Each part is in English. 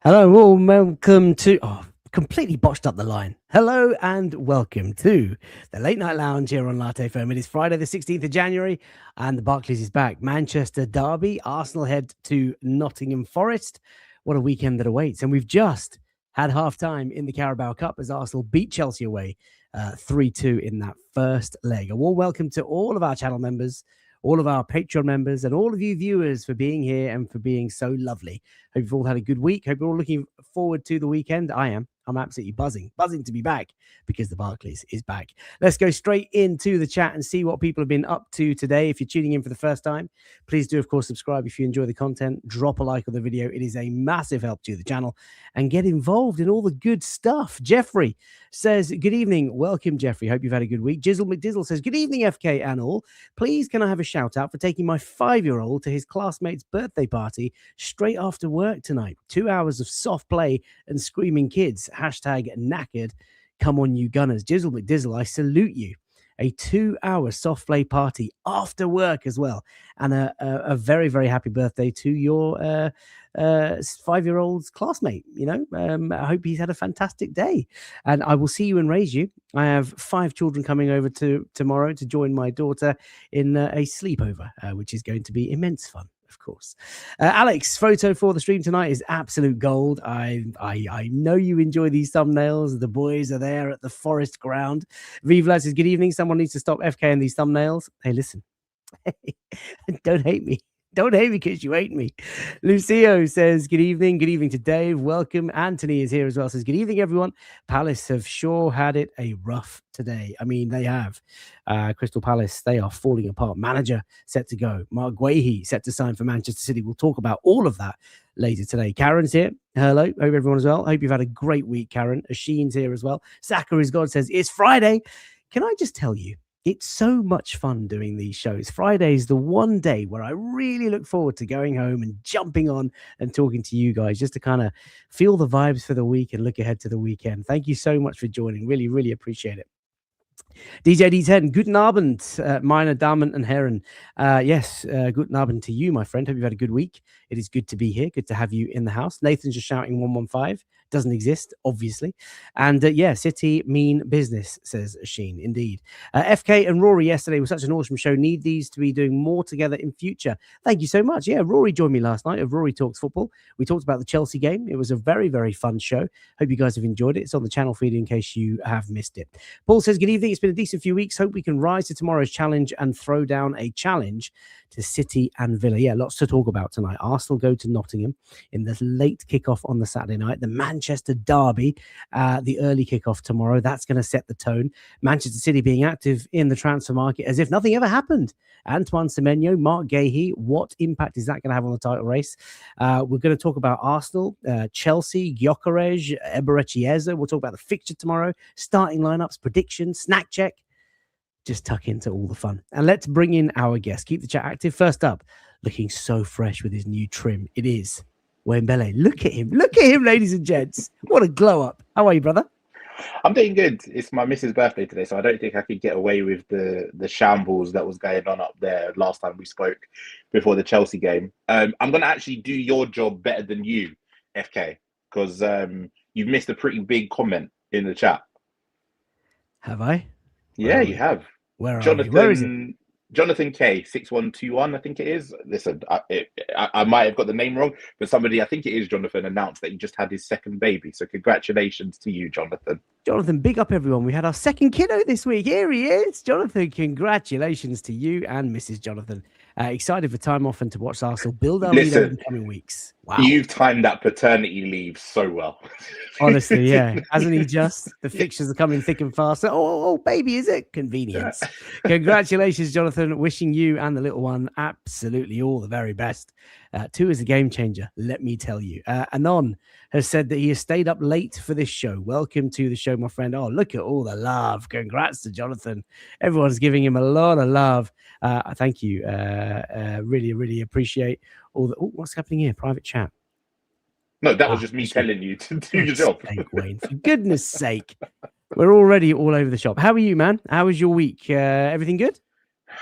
Hello, all. Welcome to. Completely botched up the line. Hello and welcome to the Late Night Lounge here on Latte FM. It is Friday, the 16th of January, and the Barclays is back. Manchester Derby, Arsenal head to Nottingham Forest. What a weekend that awaits. And we've just had half time in the Carabao Cup as Arsenal beat Chelsea away 3-2 in that first leg. A warm welcome to all of our channel members, all of our Patreon members, and all of you viewers for being here and for being so lovely. Hope you've all had a good week. Hope you're all looking forward to the weekend. I am. I'm absolutely buzzing to be back because the Barclays is back. Let's go straight into the chat and see what people have been up to today. If you're tuning in for the first time, please do, of course, subscribe if you enjoy the content. Drop a like on the video. It is a massive help to the channel, and get involved in all the good stuff. Jeffrey says, good evening. Welcome, Jeffrey. Hope you've had a good week. Jizzle McDizzle says, good evening, FK and all. Please, can I have a shout out for taking my 5-year-old to his classmate's birthday party straight after work tonight? 2 hours of soft play and screaming kids. Hashtag knackered. Come on, you Gunners. Jizzle McDizzle, I salute you. A 2-hour soft play party after work as well. And a very, very happy birthday to your 5-year-old's classmate. I hope he's had a fantastic day. And I will see you and raise you. I have 5 children coming over tomorrow to join my daughter in a sleepover, which is going to be immense fun. Of course. Alex, photo for the stream tonight is absolute gold. I know you enjoy these thumbnails. The boys are there at the Forest ground. Vivla says, good evening. Someone needs to stop FK in these thumbnails. Hey, listen. Don't hate me. Don't hate me because you hate me. Lucio says, good evening. Good evening to Dave. Welcome. Anthony is here as well. Says, good evening, everyone. Palace have sure had it a rough today. I mean, they have. Crystal Palace, they are falling apart. Manager set to go. Mark Guehi set to sign for Manchester City. We'll talk about all of that later today. Karen's here. Hello. Hope everyone is well. Hope you've had a great week, Karen. Asheen's here as well. Saka is God says, it's Friday. Can I just tell you, it's so much fun doing these shows. Friday is the one day where I really look forward to going home and jumping on and talking to you guys, just to kind of feel the vibes for the week and look ahead to the weekend. Thank you so much for joining. Really, really appreciate it. DJ D10, guten Abend, meine Damen und Herren. Yes, guten Abend to you, my friend. Hope you've had a good week. It is good to be here. Good to have you in the house. Nathan's just shouting 115. Doesn't exist, obviously. And City mean business, says Sheen. Indeed. FK and Rory yesterday was such an awesome show. Need these to be doing more together in future. Thank you so much. Yeah, Rory joined me last night of Rory Talks Football. We talked about the Chelsea game. It was a very, very fun show. Hope you guys have enjoyed it. It's on the channel feed in case you have missed it. Paul says, good evening. It's been a decent few weeks. Hope we can rise to tomorrow's challenge and throw down a challenge to City and Villa. Yeah, lots to talk about tonight. Arsenal go to Nottingham in the late kickoff on the Saturday night. The Manchester Derby, the early kickoff tomorrow. That's going to set the tone. Manchester City being active in the transfer market as if nothing ever happened. Antoine Semenyo, Mark Guehi, what impact is that going to have on the title race? We're going to talk about Arsenal, Chelsea, Gyokeres, Eberechiesa. We'll talk about the fixture tomorrow, starting lineups, predictions, snack check. Just tuck into all the fun. And let's bring in our guest. Keep the chat active. First up, looking so fresh with his new trim. It is Wembele. Look at him. Look at him, ladies and gents. What a glow up. How are you, brother? I'm doing good. It's my missus' birthday today, so I don't think I could get away with the shambles that was going on up there last time we spoke before the Chelsea game. I'm going to actually do your job better than you, FK, because you've missed a pretty big comment in the chat. Have I? Yeah, you have. Where Jonathan, Where is it? Jonathan K 6121, I think it is. Listen, I might have got the name wrong, but somebody, I think it is Jonathan, announced that he just had his second baby. So congratulations to you, Jonathan. Jonathan, big up everyone. We had our second kiddo this week. Here he is. Jonathan, congratulations to you and Mrs. Jonathan. Excited for time off and to watch Arsenal build our lead over the coming weeks. Wow. You've timed that paternity leave so well. Honestly, yeah. Hasn't he just? The fixtures are coming thick and fast. Oh, baby, is it? Convenience. Yeah. Congratulations, Jonathan. Wishing you and the little one absolutely all the very best. 2 is a game changer, let me tell you. Anon has said that he has stayed up late for this show. Welcome to the show, my friend. Oh, look at all the love. Congrats to Jonathan. Everyone's giving him a lot of love. Thank you. Really, really appreciate all the... Oh, what's happening here? Private chat. No, that was just me telling you to do your job. Wayne, for goodness sake. We're already all over the shop. How are you, man? How was your week? Everything good?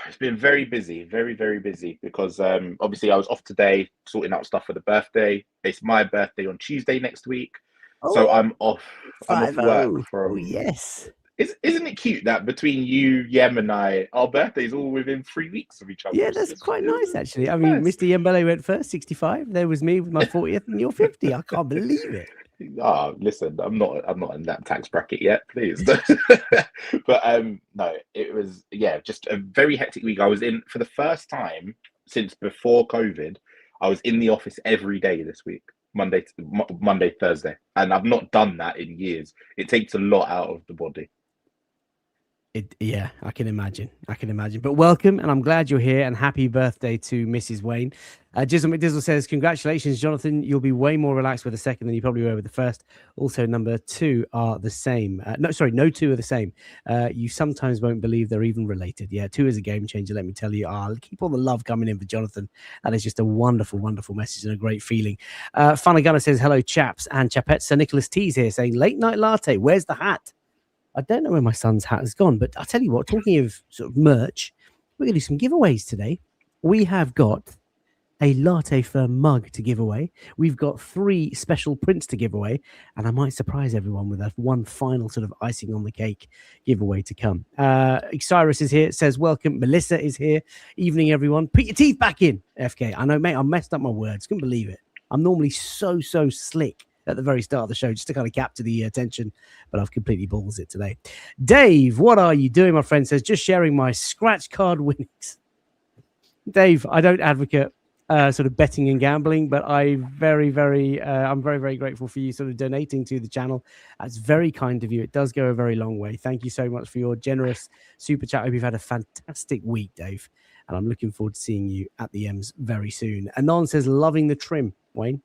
It's been very busy, very, very busy because obviously I was off today sorting out stuff for the birthday. It's my birthday on Tuesday next week. So Oh, I'm off. I'm off 5-0. work Oh, from. yes. Isn't it cute that between you, Yem, and I, our birthdays all within 3 weeks of each other? Yeah, that's quite nice, actually. I mean, Nice. Mr. Yembele went first, 65. There was me with my 40th, and you're 50. I can't believe it. Listen, I'm not in that tax bracket yet, please. But no, it was just a very hectic week. I was in for the first time since before COVID. I was in the office every day this week, Monday, Thursday, and I've not done that in years. It takes a lot out of the body. Yeah, I can imagine. But welcome, and I'm glad you're here. And happy birthday to Mrs. Wayne. Jizzle McDizzle says, "Congratulations, Jonathan. You'll be way more relaxed with the second than you probably were with the first. Also, number two are the same. No two are the same. You sometimes won't believe they're even related. Yeah, two is a game changer. Let me tell you. I'll keep all the love coming in for Jonathan. That is just a wonderful, wonderful message and a great feeling." Funagana says, "Hello, chaps and chapettes." Sir Nicholas T's here saying, "Late night latte. Where's the hat?" I don't know where my son's hat has gone, but I'll tell you what, talking of sort of merch, we're going to do some giveaways today. We have got a Latte Firm mug to give away. We've got 3 special prints to give away, and I might surprise everyone with one final sort of icing on the cake giveaway to come. Cyrus is here. It says, "Welcome." Melissa is here. "Evening, everyone. Put your teeth back in." FK. I know, mate, I messed up my words. Couldn't believe it. I'm normally so slick at the very start of the show just to kind of capture the attention, but I've completely balls it today. Dave, what are you doing, my friend? Says, "Just sharing my scratch card winnings." Dave, I don't advocate sort of betting and gambling, but I'm very, very grateful for you sort of donating to the channel. That's very kind of you. It does go a very long way. Thank you so much for your generous super chat. I hope you've had a fantastic week, Dave, and I'm looking forward to seeing you at the M's very soon. Anon says, "Loving the trim, Wayne."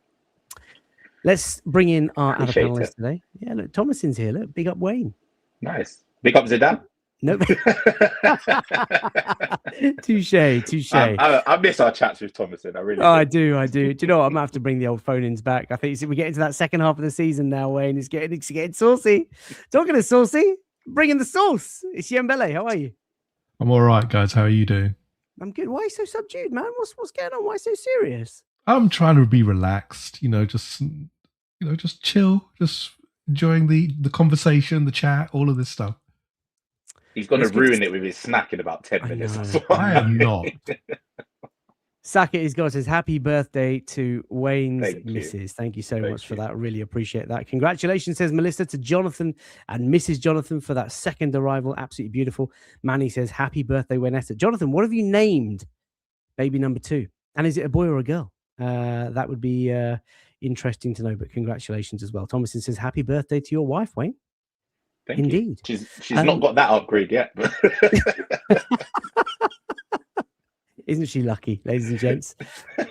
Let's bring in our other panelists today. Yeah, look, Thomason's here. Look, big up Wayne. Nice. Big up Zidane. Nope. Touche. I miss our chats with Thomason. I really do. Do you know what? I'm going to have to bring the old phone-ins back. I think we're getting to that second half of the season now, Wayne. It's getting saucy. Talking of saucy, bring in the sauce. It's Yembele. How are you? I'm all right, guys. How are you doing? I'm good. Why are you so subdued, man? What's going on? Why so serious? I'm trying to be relaxed, just chill, just enjoying the conversation, the chat, all of this stuff. He's going to ruin it with his snack in about 10 minutes. I am not. Saka is God says, "Happy birthday to Wayne's missus." Thank you so much for that. Really appreciate that. Congratulations, says Melissa, to Jonathan and Mrs. Jonathan for that second arrival. Absolutely beautiful. Manny says, "Happy birthday, Wynetta." Jonathan, what have you named baby number 2? And is it a boy or a girl? That would be interesting to know, but congratulations as well. Thomason says, "Happy birthday to your wife, Wayne." Indeed. She's not got that upgrade yet. But isn't she lucky, ladies and gents?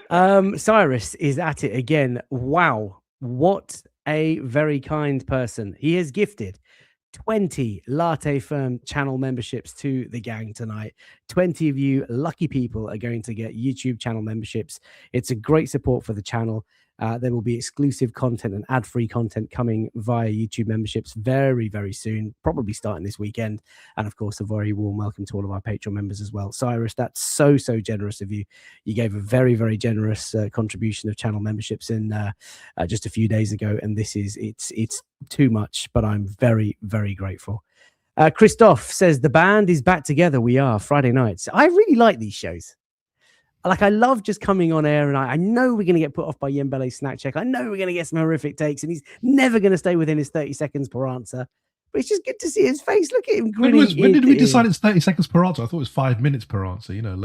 Cyrus is at it again. Wow, what a very kind person. He has gifted 20 Latte Firm channel memberships to the gang tonight. 20 of you lucky people are going to get YouTube channel memberships. It's a great support for the channel. There will be exclusive content and ad-free content coming via YouTube memberships very, very soon, probably starting this weekend. And of course, a very warm welcome to all of our Patreon members as well. Cyrus, that's so generous of you. You gave a very, very generous contribution of channel memberships in just a few days ago. And it's too much, but I'm very, very grateful. Christoph says, "The band is back together. We are Friday nights." I really like these shows. Like, I love just coming on air, and I know we're going to get put off by Yembele's snack check. I know we're going to get some horrific takes, and he's never going to stay within his 30 seconds per answer. But it's just good to see his face. Look at him grinning. When did we decide it's 30 seconds per answer? I thought it was 5 minutes per answer. No. You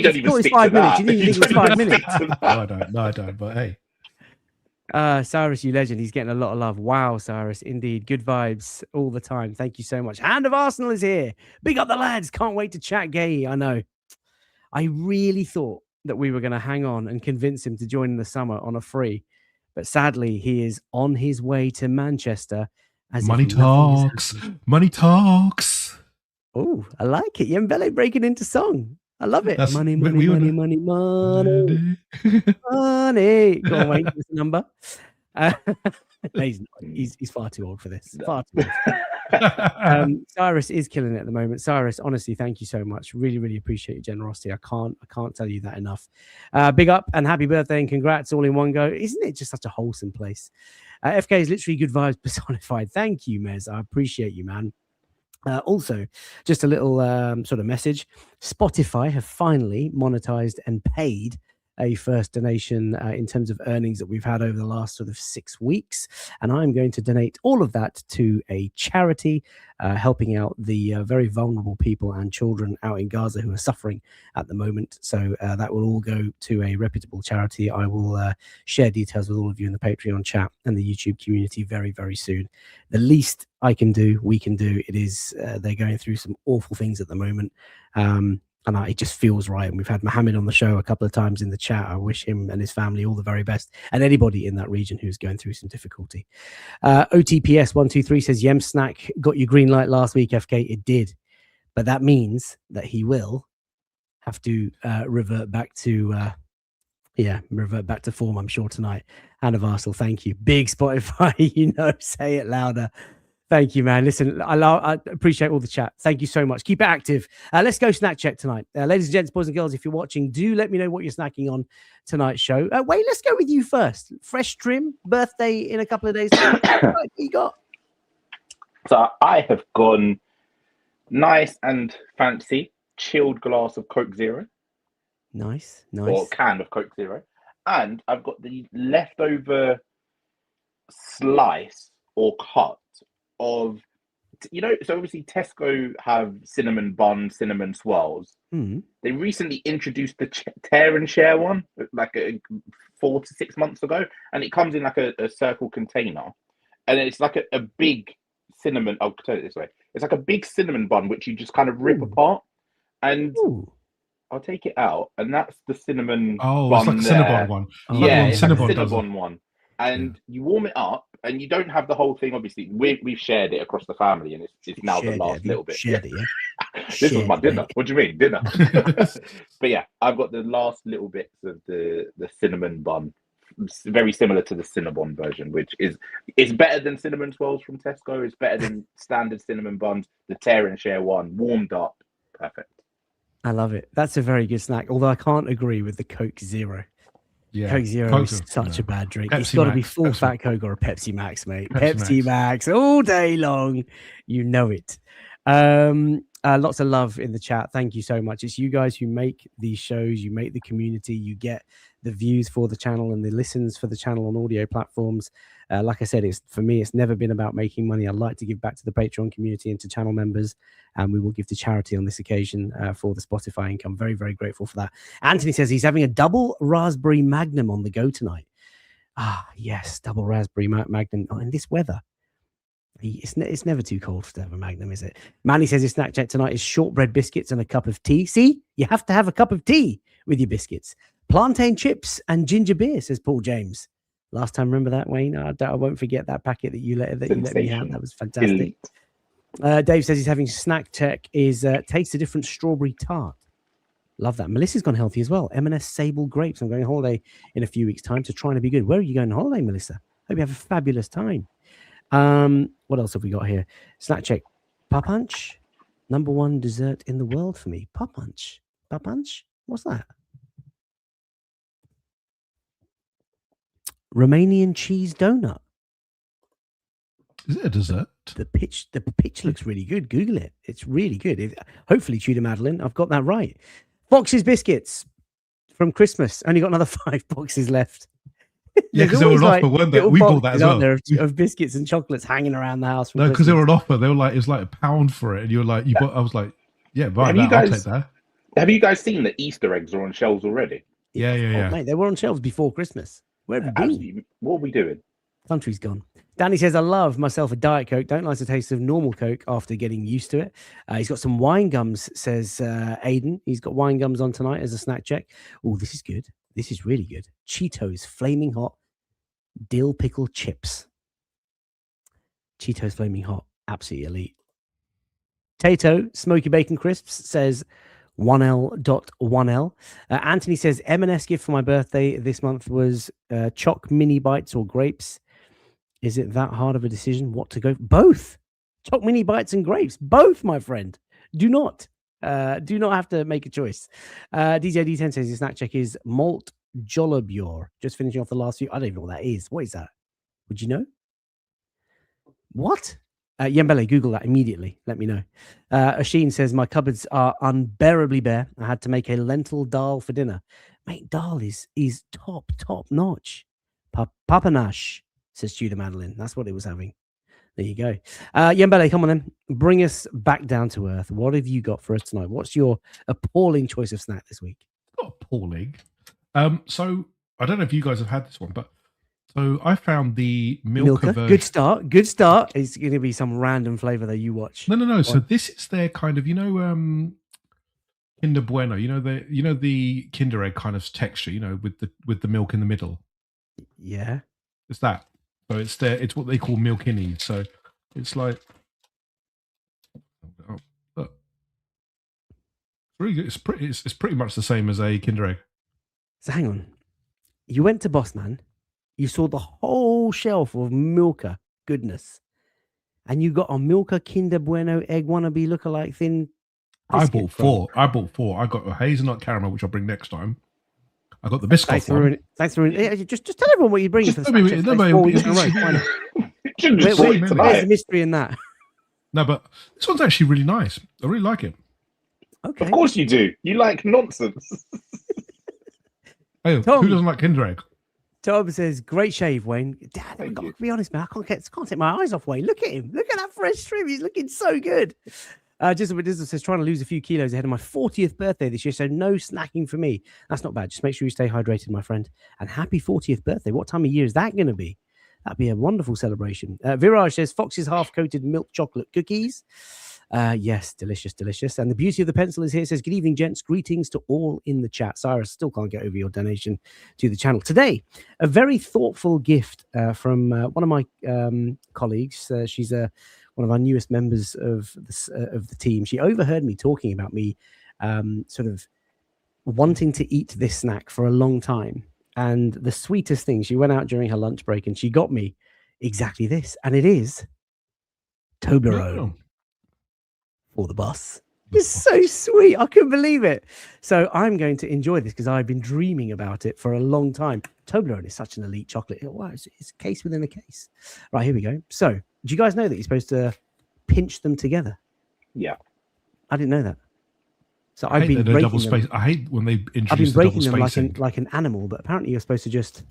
don't even stick to 5 minutes. that. You didn't think it was 5 minutes. No, I don't. But hey. Cyrus, you legend. He's getting a lot of love. Wow, Cyrus. Indeed. Good vibes all the time. Thank you so much. Hand of Arsenal is here. Big up the lads. Can't wait to chat gay. I know. I really thought that we were going to hang on and convince him to join in the summer on a free. But sadly, he is on his way to Manchester. Money talks. Money talks. Oh, I like it. Yembele breaking into song. I love it. Money. Go on, Wayne, give us a number. He's far too old for this. Far too old. Cyrus is killing it at the moment. Cyrus, honestly, thank you so much. Really, really appreciate your generosity. I can't tell you that enough. Big up and happy birthday and congrats all in one go. Isn't it just such a wholesome place? FK is literally good vibes personified. Thank you, Mez. I appreciate you, man. Also, just a little sort of message. Spotify have finally monetized and paid a first donation in terms of earnings that we've had over the last sort of 6 weeks. And I'm going to donate all of that to a charity helping out the very vulnerable people and children out in Gaza who are suffering at the moment. So that will all go to a reputable charity. I will share details with all of you in the Patreon chat and the YouTube community very, very soon. The least I can do, we can do. It is they're going through some awful things at the moment. And it just feels right. And we've had Mohammed on the show a couple of times in the chat. I wish him and his family all the very best, and anybody in that region who's going through some difficulty. OTPS123 says, Yem Snack got your green light last week, FK. It did. But that means that he will have to revert back to form, I'm sure, tonight. Anna Varsel, thank you. Big Spotify, say it louder. Thank you, man. Listen, I appreciate all the chat. Thank you so much. Keep it active. Let's go snack check tonight. Ladies and gents, boys and girls, if you're watching, do let me know what you're snacking on tonight's show. Wait, let's go with you first. Fresh trim, birthday in a couple of days. What you got? So I have gone nice and fancy, chilled glass of Coke Zero. Nice. Or can of Coke Zero. And I've got the leftover slice or cut of, so obviously Tesco have cinnamon bun, cinnamon swirls. They recently introduced the tear and share one, like 4 to 6 months ago, and it comes in like a circle container, and it's like a big cinnamon. I'll tell it this way: it's like a big cinnamon bun which you just kind of rip apart, and I'll take it out, and that's the cinnamon. It's like a Cinnabon one. Yeah, it's like a Cinnabon one. And you warm it up, and you don't have the whole thing. Obviously, we've shared it across the family, and it's now the last little bit. Shared it, yeah. This was my dinner. What do you mean, dinner? But yeah, I've got the last little bits of the cinnamon bun, very similar to the Cinnabon version, which is better than cinnamon swirls from Tesco. It's better than standard cinnamon buns. The tear and share one, warmed up, perfect. I love it. That's a very good snack. Although I can't agree with the Coke Zero. Yeah, Coke Zero is such a bad drink. Pepsi It's got to be Max, full Pepsi fat Coke or a Pepsi Max, mate. Pepsi Max all day long. You know it. Lots of love in the chat. Thank you so much. It's you guys who make these shows. You make the community. You get the views for the channel and the listens for the channel on audio platforms. Like I said, for me, it's never been about making money. I'd like to give back to the Patreon community and to channel members, and we will give to charity on this occasion for the Spotify income. Very, very grateful for that. Anthony says he's having a double raspberry magnum on the go tonight. Yes, double raspberry magnum in this weather. It's never too cold to have a magnum, is it? Manny says his snack check tonight is shortbread biscuits and a cup of tea. See, you have to have a cup of tea with your biscuits. Plantain chips and ginger beer, says Paul James. Last time, remember that, Wayne? I won't forget that packet that you let me have. That was fantastic. Dave says he's having snack check is tastes a different strawberry tart. Love that. Melissa's gone healthy as well. M&S Sable grapes. I'm going on holiday in a few weeks' time to try and be good. Where are you going on holiday, Melissa? Hope you have a fabulous time. What else have we got here? Snack check. Papunch, #1 dessert in the world for me. Papunch. What's that? Romanian cheese donut. Is it a dessert? The pitch looks really good. Google it. It's really good. Hopefully, Tudor Madeleine, I've got that right. Fox's biscuits from Christmas. Only got another 5 boxes left. Yeah, because they were on offer, weren't they? We bought that as well. There of biscuits and chocolates hanging around the house. No, because they were on offer. They were like, it was like £1 for it, and you were like, I was like, yeah, right. I'll take that. Have you guys seen that Easter eggs are on shelves already? Yeah. Mate, they were on shelves before Christmas. Where have you been? What are we doing? Country's gone. Danny says, I love myself a Diet Coke. Don't like the taste of normal Coke after getting used to it. He's got some wine gums, says Aiden. He's got wine gums on tonight as a snack check. Oh, this is good. This is really good. Cheetos Flaming Hot dill pickle chips. Cheetos Flaming Hot. Absolutely elite. Tato Smoky Bacon Crisps says 1L.1L. Anthony says M&S gift for my birthday this month was choc mini bites or grapes. Is it that hard of a decision what to go? Both. choc mini bites and grapes. Both, my friend. Do not have to make a choice. DJ D10 says his snack check is malt jollibure. Just finishing off the last few. I don't even know what that is. What is that? Would you know? What? Yembele, Google that immediately. Let me know. Asheen says, my cupboards are unbearably bare. I had to make a lentil dal for dinner. Mate, dal is top notch. Papanash, says Tudor Madeline. That's what it was having. There you go. Yembele, come on then. Bring us back down to earth. What have you got for us tonight? What's your appalling choice of snack this week? Not appalling. So I don't know if you guys have had this one, but so I found the Milka version. Good start. It's going to be some random flavor that you watch. No. So this is their kind of, Kinder Bueno. The Kinder Egg kind of texture. With the milk in the middle. Yeah, it's that. So it's what they call milkinis. So it's like, really good. It's pretty much the same as a Kinder Egg. So hang on, you went to Bossman. You saw the whole shelf of Milka goodness, and you got a Milka Kinder Bueno egg wannabe lookalike thin. I bought four. I got a hazelnut caramel, which I'll bring next time. I got the biscuit. Thanks for ruining. Just tell everyone what you're bringing for the Where's the mystery in that? No, but this one's actually really nice. I really like it. Okay. Of course you do. You like nonsense. Hey, Tom, who doesn't like Kinder Egg? Tom says, great shave, Wayne. Dad, I've got to be honest, man. I can't take my eyes off Wayne. Look at him. Look at that fresh trim. He's looking so good. Dizzle says, trying to lose a few kilos ahead of my 40th birthday this year, so no snacking for me. That's not bad. Just make sure you stay hydrated, my friend. And happy 40th birthday. What time of year is that going to be? That'd be a wonderful celebration. Viraj says, Fox's half-coated milk chocolate cookies. Yes, delicious. And the beauty of the pencil is here. It says, good evening, gents. Greetings to all in the chat. Cyrus, still can't get over your donation to the channel. Today, a very thoughtful gift from one of my colleagues. She's one of our newest members of the team. She overheard me talking about me sort of wanting to eat this snack for a long time. And the sweetest thing, she went out during her lunch break and she got me exactly this. And it is Toblerone for the boss. It's so sweet. I couldn't believe it. So I'm going to enjoy this because I've been dreaming about it for a long time. Toblerone is such an elite chocolate. Wow, it's a case within a case. Right, here we go. So do you guys know that you're supposed to pinch them together? Yeah. I didn't know that. So I hate when they introduce the double spacing. like an animal, but apparently you're supposed to just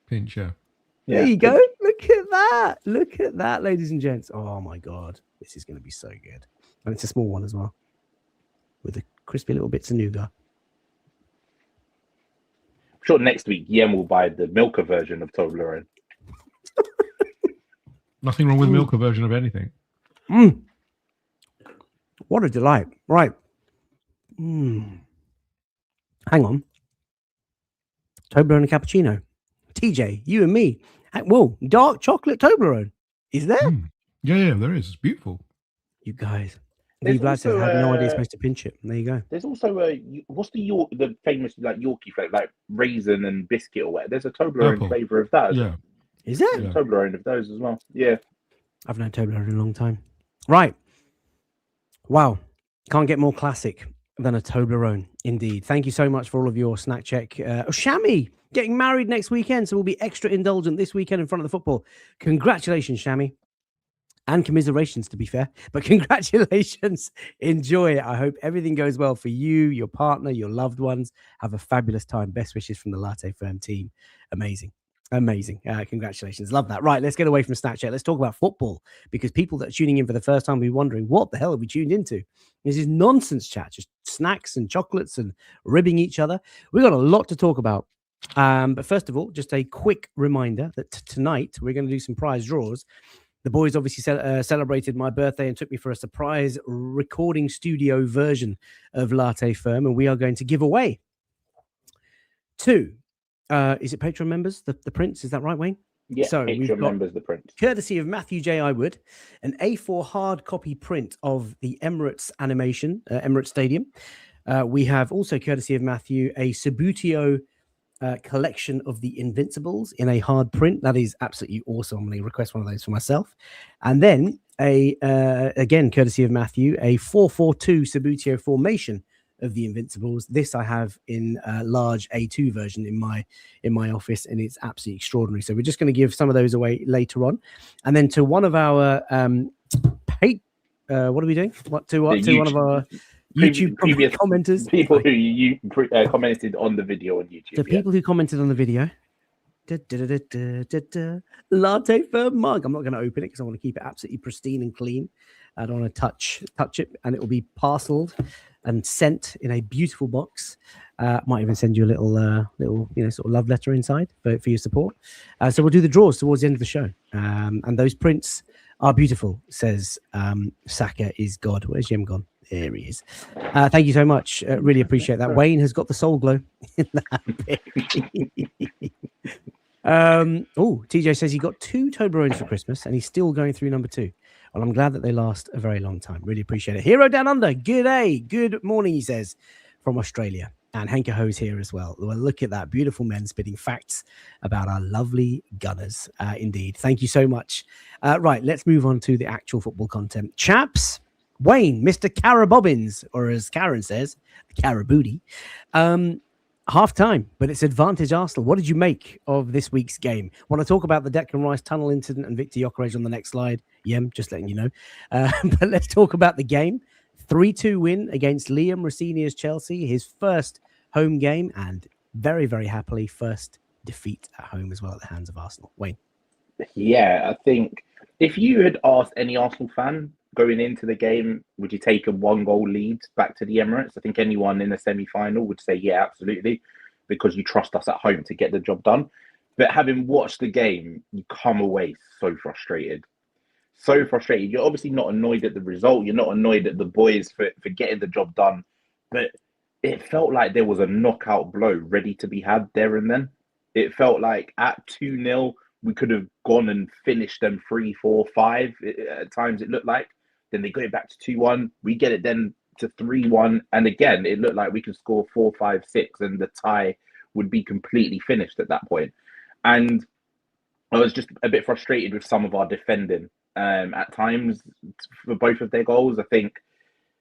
pinch, yeah. There you go. Look at that. Look at that, ladies and gents. Oh my God. This is going to be so good. And it's a small one as well. With the crispy little bits of nougat. I'm sure next week Yem will buy the Milka version of Toblerone. Nothing wrong with Milka version of anything. What a delight. Right. Hang on. Toblerone and cappuccino. TJ, you and me. Whoa, dark chocolate Toblerone. Is there? Yeah, there is. It's beautiful. You guys. These lads have no idea you're supposed to pinch it. There you go. There's also what's the famous Yorkie flavor, like raisin and biscuit or whatever. There's a Toblerone flavor of that. Yeah. Is there? Yeah. Toblerone of those as well. Yeah. I've known Toblerone in a long time. Right. Wow. Can't get more classic than a Toblerone, indeed. Thank you so much for all of your snack check. Shami getting married next weekend, so we'll be extra indulgent this weekend in front of the football. Congratulations, Shami. And commiserations, to be fair. But congratulations. Enjoy it. I hope everything goes well for you, your partner, your loved ones. Have a fabulous time. Best wishes from the Latte Firm team. Amazing. Congratulations. Love that. Right, let's get away from Snapchat. Let's talk about football, because people that are tuning in for the first time will be wondering, what the hell have we tuned into? This is nonsense chat, just snacks and chocolates and ribbing each other. We've got a lot to talk about. But first of all, just a quick reminder that tonight we're going to do some prize draws. The boys obviously celebrated my birthday and took me for a surprise recording studio version of Latte Firm, and we are going to give away two. Is it Patreon members? The prints, is that right, Wayne? Yeah, so Patreon members, the print. Courtesy of Matthew J. Iwood, an A4 hard copy print of the Emirates animation, Emirates Stadium. We have also, courtesy of Matthew, a Subutio collection of the Invincibles in a hard print. That is absolutely awesome. I'm going to request one of those for myself. And then again, courtesy of Matthew, a 4-4-2 Sabutio formation of the Invincibles. This I have in a large A2 version in my office, and it's absolutely extraordinary. So we're just going to give some of those away later on. And then to one of our what are we doing? To one of our YouTube previous commenters, people who you commented on the video on YouTube. The people who commented on the video. Latte for mug. I'm not going to open it because I want to keep it absolutely pristine and clean. I don't want to touch it, and it will be parceled and sent in a beautiful box. Might even send you a little sort of love letter inside for your support. So we'll do the draws towards the end of the show, and those prints are beautiful. Says Saka is God. Where's Jim gone? There he is. Thank you so much. Really appreciate that. Wayne has got the soul glow in that bit. TJ says he got 2 Toblerones for Christmas and he's still going through number 2. Well, I'm glad that they last a very long time. Really appreciate it. Hero Down Under, good day. Good morning, he says, from Australia. And Henke Ho's here as well. Well, look at that. Beautiful men spitting facts about our lovely Gunners. Indeed. Thank you so much. Right, let's move on to the actual football content. Chaps, Wayne, Mr. Carabobbins, or as Karen says, Carabooty. Half time, but it's advantage Arsenal. What did you make of this week's game? Want to talk about the Declan Rice tunnel incident and Victor Gyokeres on the next slide? Yem, just letting you know. But let's talk about the game. 3-2 win against Liam Rossinia's Chelsea, his first home game, and very, very happily first defeat at home as well at the hands of Arsenal. Wayne. Yeah, I think if you had asked any Arsenal fan going into the game, would you take a 1-goal lead back to the Emirates? I think anyone in the semi-final would say, yeah, absolutely, because you trust us at home to get the job done. But having watched the game, you come away so frustrated. So frustrated. You're obviously not annoyed at the result. You're not annoyed at the boys for getting the job done. But it felt like there was a knockout blow ready to be had there and then. It felt like at 2-0, we could have gone and finished them 3, 4, 5. At times it looked like. Then they got it back to 2-1. We get it then to 3-1. And again, it looked like we could score 4, 5, 6, and the tie would be completely finished at that point. And I was just a bit frustrated with some of our defending at times for both of their goals. I think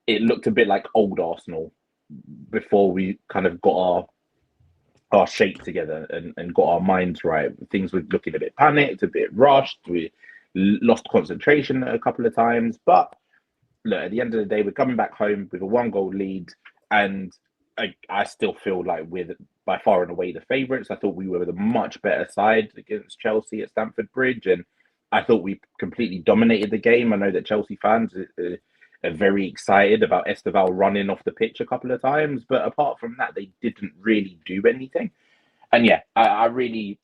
it looked a bit like old Arsenal before we kind of got our shape together and got our minds right. Things were looking a bit panicked, a bit rushed. We lost concentration a couple of times. But look, at the end of the day, we're coming back home with a 1-goal lead, and I still feel like we're by far and away the favourites. I thought we were the much better side against Chelsea at Stamford Bridge, and I thought we completely dominated the game. I know that Chelsea fans are very excited about Esteval running off the pitch a couple of times, but apart from that, they didn't really do anything. And yeah, I really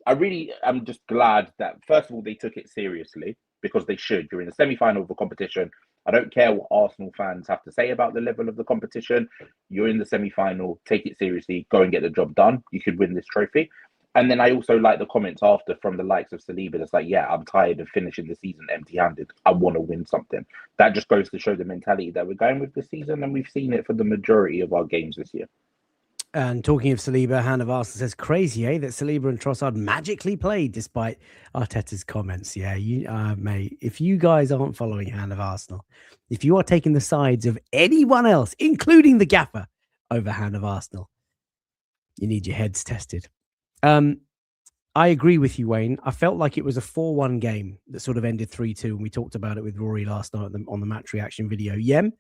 am just glad that, first of all, they took it seriously, because they should. You're in the semi-final of the competition. I don't care what Arsenal fans have to say about the level of the competition. You're in the semi-final. Take it seriously. Go and get the job done. You could win this trophy. And then I also like the comments after from the likes of Saliba that's like, yeah, I'm tired of finishing the season empty-handed. I want to win something. That just goes to show the mentality that we're going with this season, and we've seen it for the majority of our games this year. And talking of Saliba, Hand of Arsenal says, crazy, that Saliba and Trossard magically played despite Arteta's comments. Yeah, mate, if you guys aren't following Hand of Arsenal, if you are taking the sides of anyone else, including the gaffer, over Hand of Arsenal, you need your heads tested. I agree with you, Wayne. I felt like it was a 4-1 game that sort of ended 3-2, and we talked about it with Rory last night on the match reaction video. Yem,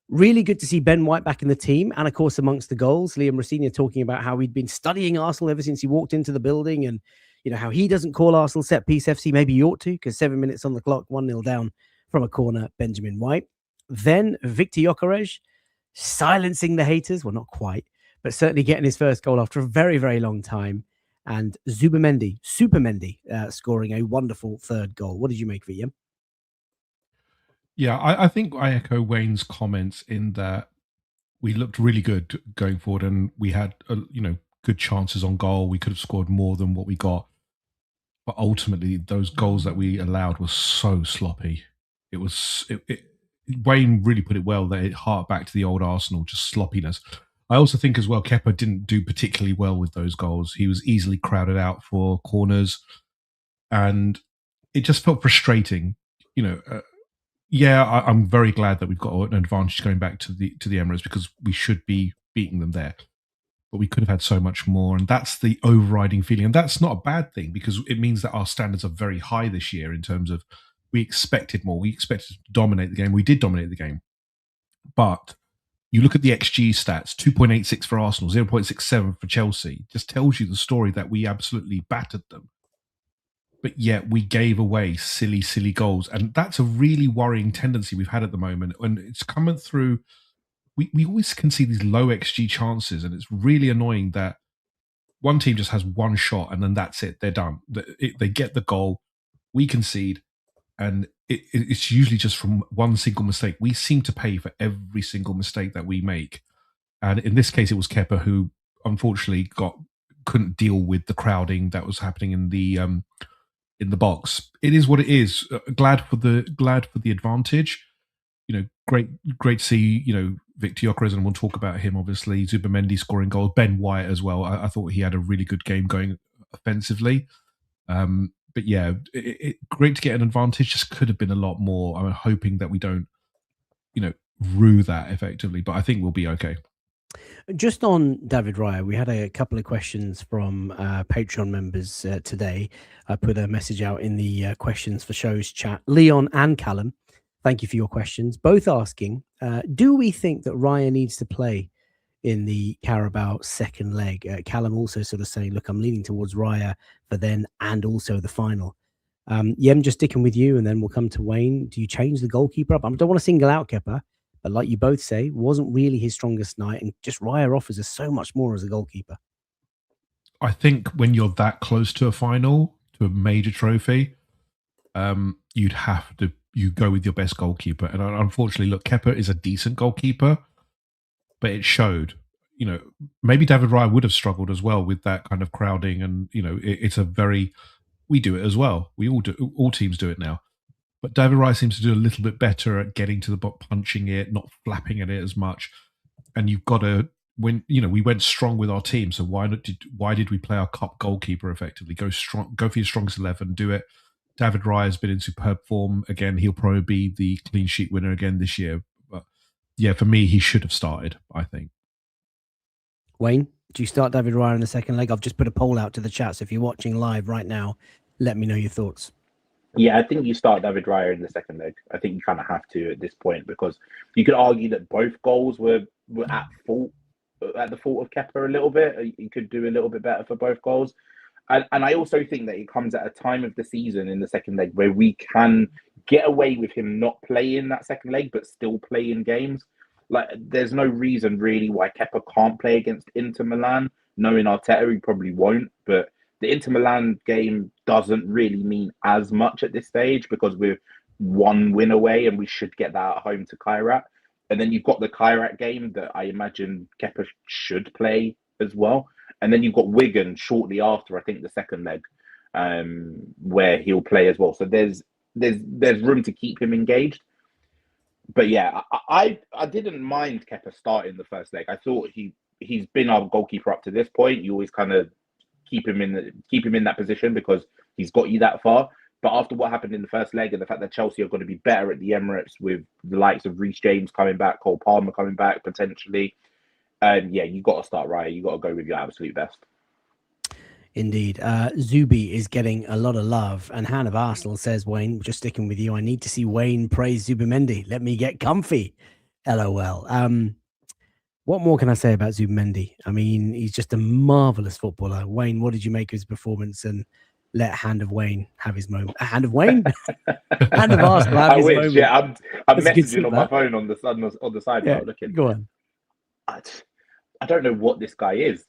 really good to see Ben White back in the team, and of course amongst the goals, Liam Rossinia talking about how he'd been studying Arsenal ever since he walked into the building, and you know how he doesn't call Arsenal set piece FC. Maybe he ought to, because 7 minutes on the clock, 1-0 down from a corner, Benjamin White. Then Victor Gyokeres silencing the haters. Well, not quite, but certainly getting his first goal after a very, very long time. And Zubimendi, scoring a wonderful third goal. What did you make of it, Ian? Yeah, I think I echo Wayne's comments in that we looked really good going forward, and we had good chances on goal. We could have scored more than what we got, but ultimately those goals that we allowed were so sloppy. Wayne really put it well, that it harked back to the old Arsenal, just sloppiness. I also think as well, Kepa didn't do particularly well with those goals. He was easily crowded out for corners, and it just felt frustrating. I'm very glad that we've got an advantage going back to the Emirates, because we should be beating them there. But we could have had so much more, and that's the overriding feeling. And that's not a bad thing, because it means that our standards are very high this year in terms of we expected more. We expected to dominate the game. We did dominate the game. But you look at the XG stats, 2.86 for Arsenal, 0.67 for Chelsea. Just tells you the story that we absolutely battered them. But yet we gave away silly, silly goals. And that's a really worrying tendency we've had at the moment. And it's coming through. We always can see these low XG chances, and it's really annoying that one team just has one shot and then that's it. They're done. They get the goal, we concede, and it's usually just from one single mistake. We seem to pay for every single mistake that we make. And in this case, it was Kepa who unfortunately couldn't deal with the crowding that was happening in the box. It is what it is. Glad for the advantage. Great to see, Victor Gyokeres, and we'll talk about him, obviously. Zubimendi scoring goals. Ben White as well. I thought he had a really good game going offensively. But yeah, great to get an advantage. Just could have been a lot more. I'm hoping that we don't, rue that effectively, but I think we'll be okay. Just on David Raya, we had a couple of questions from Patreon members today. I put a message out in the questions for shows chat. Leon and Callum, thank you for your questions. Both asking, do we think that Raya needs to play in the Carabao second leg? Callum also sort of saying, look, I'm leaning towards Raya for then and also the final. Yem, just sticking with you, and then we'll come to Wayne. Do you change the goalkeeper up? I don't want to single out Kepa, but like you both say, wasn't really his strongest night, and just Raya offers us so much more as a goalkeeper. I think when you're that close to a final, to a major trophy, you'd have to go with your best goalkeeper. And unfortunately, look, Kepa is a decent goalkeeper, but it showed. Maybe David Raya would have struggled as well with that kind of crowding, and we do it as well. We all do. All teams do it now. But David Raya seems to do a little bit better at getting to the box, punching it, not flapping at it as much. And you've got to, we went strong with our team. So why did we play our cup goalkeeper effectively? Go strong, go for your strongest 11, do it. David Raya has been in superb form again. He'll probably be the clean sheet winner again this year. But yeah, for me, he should have started, I think. Wayne, do you start David Raya in the second leg? I've just put a poll out to the chat, so if you're watching live right now, let me know your thoughts. Yeah, I think you start David Raya in the second leg. I think you kind of have to at this point, because you could argue that both goals were at the fault of Kepa a little bit. He could do a little bit better for both goals. And I also think that it comes at a time of the season in the second leg where we can get away with him not playing that second leg, but still playing games. Like, there's no reason really why Kepa can't play against Inter Milan. Knowing Arteta, he probably won't. But the Inter Milan game doesn't really mean as much at this stage, because we're one win away and we should get that at home to Kairat. And then you've got the Kairat game that I imagine Kepa should play as well. And then you've got Wigan shortly after, I think, the second leg, where he'll play as well. So there's room to keep him engaged. But yeah, I didn't mind Kepa starting the first leg. I thought he's been our goalkeeper up to this point. You always kind of keep him in that position because he's got you that far. But after what happened in the first leg and the fact that Chelsea are going to be better at the Emirates with the likes of Reece James coming back, Cole Palmer coming back potentially, you got to start Raya. You got to go with your absolute best. Indeed. Zubi is getting a lot of love. And Han of Arsenal says, Wayne, just sticking with you, I need to see Wayne praise Zubimendi. Let me get comfy. LOL. What more can I say about Zubimendi? I mean, he's just a marvellous footballer. Wayne, what did you make of his performance? And let Hand of Wayne have his moment. Hand of Wayne? Hand of Arsenal have his moment. Yeah, I'm messaging on my phone on the side. Yeah, looking. Go on. I don't know what this guy is,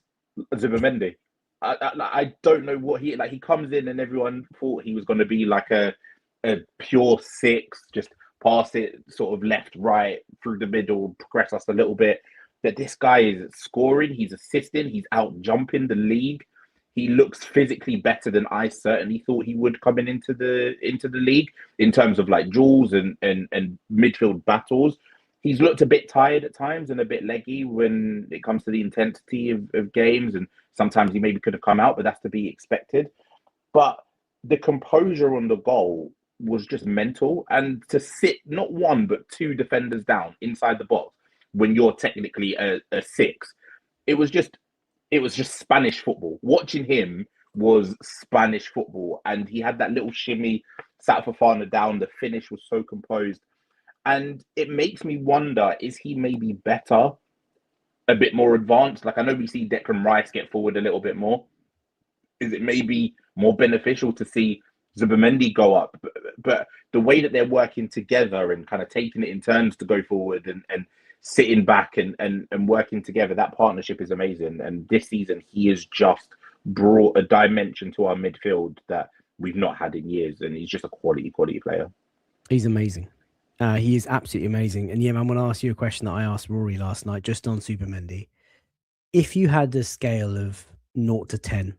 Zubimendi. I don't know what he comes in and everyone thought he was going to be like a pure six, just pass it sort of left, right, through the middle, progress us a little bit. That this guy is scoring, he's assisting, he's out jumping the league. He looks physically better than I certainly thought he would coming into the league in terms of like duels and midfield battles. he's looked a bit tired at times and a bit leggy when it comes to the intensity of games. And sometimes he maybe could have come out, but that's to be expected. But the composure on the goal was just mental. And to sit not one, but two defenders down inside the box when you're technically a six, it was just Spanish football. Watching him was Spanish football. And he had that little shimmy, sat Fofana down. The finish was so composed. And it makes me wonder, is he maybe better, a bit more advanced? Like, I know we see Declan Rice get forward a little bit more. Is it maybe more beneficial to see Zubimendi go up? But the way that they're working together and kind of taking it in turns to go forward and sitting back and working together, that partnership is amazing. And this season, he has just brought a dimension to our midfield that we've not had in years. And he's just a quality player. He's amazing. He is absolutely amazing. And yeah, man, I'm going to ask you a question that I asked Rory last night, just on Zubimendi. If you had a scale of 0 to 10,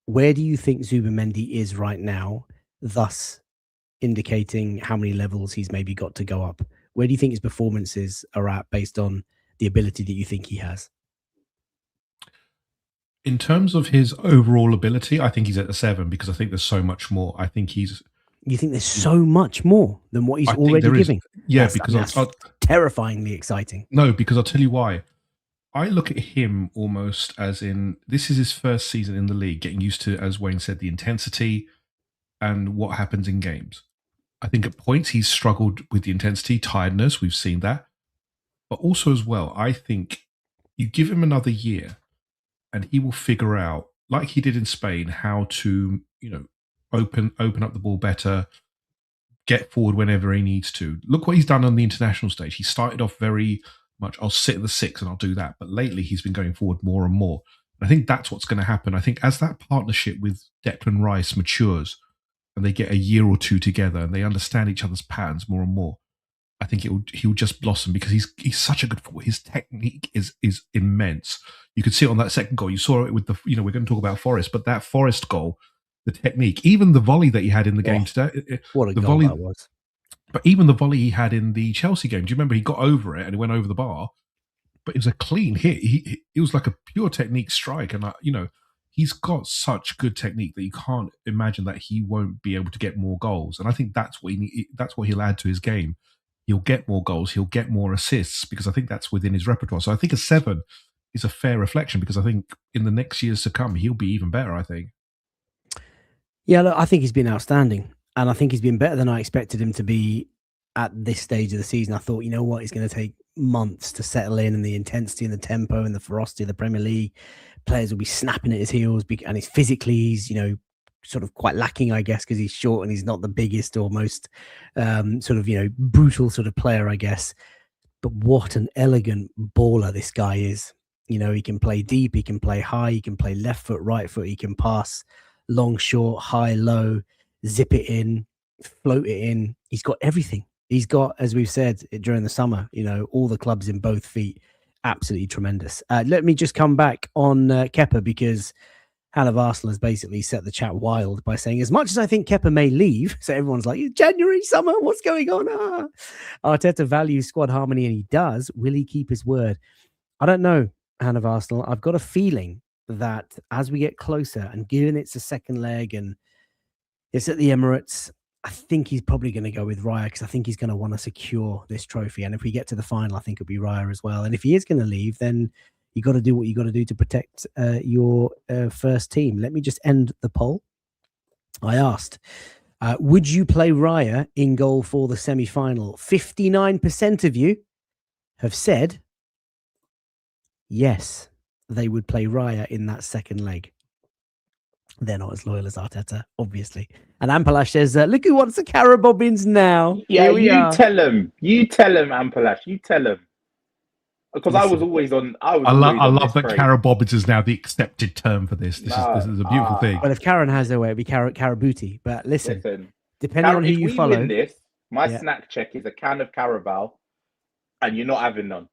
where do you think Zubimendi is right now, thus indicating how many levels he's maybe got to go up? Where do you think his performances are at based on the ability that you think he has? In terms of his overall ability, I think he's at a 7 because I think there's so much more. I think he's... You think there's so much more than what he's already giving? Yeah, because that's terrifyingly exciting. No, because I'll tell you why. I look at him almost as in, this is his first season in the league, getting used to, as Wayne said, the intensity and what happens in games. I think at points he's struggled with the intensity, tiredness, we've seen that. But also as well, I think you give him another year and he will figure out, like he did in Spain, how to, open up the ball better, get forward whenever he needs to. Look what he's done on the international stage. He started off very much, I'll sit at the 6 and I'll do that. But lately he's been going forward more and more. And I think that's what's going to happen. I think as that partnership with Declan Rice matures and they get a year or two together and they understand each other's patterns more and more, I think he'll just blossom because he's such a good footballer. His technique is immense. You could see it on that second goal. You saw it with we're going to talk about Forest, but that Forest goal, the technique, even the volley that he had in the game today. What a goal that was. But even the volley he had in the Chelsea game, do you remember he got over it and it went over the bar? But it was a clean hit. It was like a pure technique strike. And, he's got such good technique that you can't imagine that he won't be able to get more goals. And I think that's what he'll add to his game. He'll get more goals. He'll get more assists because I think that's within his repertoire. So I think a 7 is a fair reflection because I think in the next years to come, he'll be even better, I think. Yeah, look, I think he's been outstanding. And I think he's been better than I expected him to be at this stage of the season. I thought, you know what, it's going to take months to settle in, and the intensity and the tempo and the ferocity of the Premier League. Players will be snapping at his heels, and he's physically, sort of quite lacking, I guess, because he's short and he's not the biggest or most brutal sort of player, I guess. But what an elegant baller this guy is. He can play deep, he can play high, he can play left foot, right foot, he can pass long, short, high, low, zip it in, float it in. He's got everything. He's got, as we've said during the summer, all the clubs in both feet. Absolutely tremendous. Let me just come back on Kepa because Hal of Arsenal has basically set the chat wild by saying, as much as I think Kepa may leave, so everyone's like, January, summer, what's going on? Arteta values squad harmony, and he does. Will he keep his word? I don't know, Hal of Arsenal. I've got a feeling that as we get closer and given it's a second leg and it's at the Emirates, I think he's probably going to go with Raya because I think he's going to want to secure this trophy. And if we get to the final, I think it'll be Raya as well. And if he is going to leave, then you got to do what you got to do to protect your first team. Let me just end the poll. I asked, would you play Raya in goal for the semi-final? 59% of you have said yes, they would play Raya in that second leg. They're not as loyal as Arteta, obviously. And Ampalash says, look who wants the Carabobbins now. Yeah, tell him. You tell him, Ampalash. You tell him. Because I was always on. I love that Carabobbins is now the accepted term for this. This is a beautiful thing. Well, if Karen has her way, it'd be Carabuti. But listen, depending on who you follow. Win this, my snack check is a can of Carabao, and you're not having none.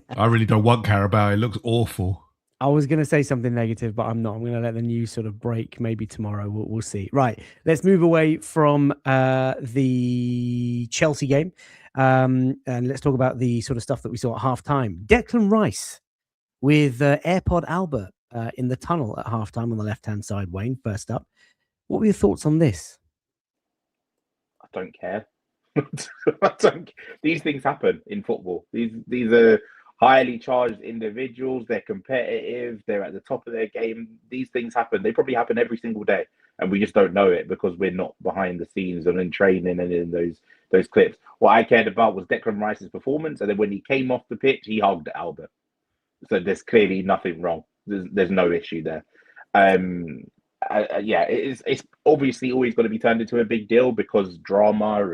I really don't want Carabao. It looks awful. I was going to say something negative, but I'm not. I'm going to let the news sort of break maybe tomorrow. We'll see. Right. Let's move away from the Chelsea game And let's talk about the sort of stuff that we saw at halftime. Declan Rice with AirPod Albert in the tunnel at halftime on the left-hand side. Wayne, first up. What were your thoughts on this? I don't care. These things happen in football. These are highly charged individuals. They're competitive. They're at the top of their game. These things happen. They probably happen every single day, and we just don't know it because we're not behind the scenes and in training and in those clips. What I cared about was Declan Rice's performance, and then when he came off the pitch, he hugged Albert. So there's clearly nothing wrong. There's no issue there. Yeah, it's obviously always going to be turned into a big deal because drama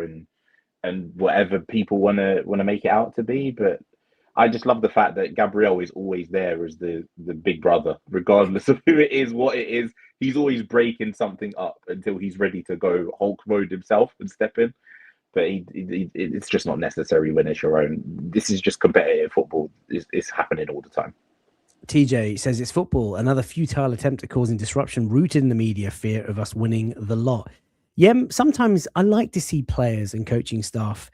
and whatever people want to make it out to be. But I just love the fact that Gabriel is always there as the big brother, regardless of who it is, what it is. He's always breaking something up until he's ready to go Hulk mode himself and step in. But it's just not necessary when it's your own. This is just competitive football. It's happening all the time. TJ says it's football, another futile attempt at causing disruption rooted in the media fear of us winning the lot. Yeah, sometimes I like to see players and coaching staff,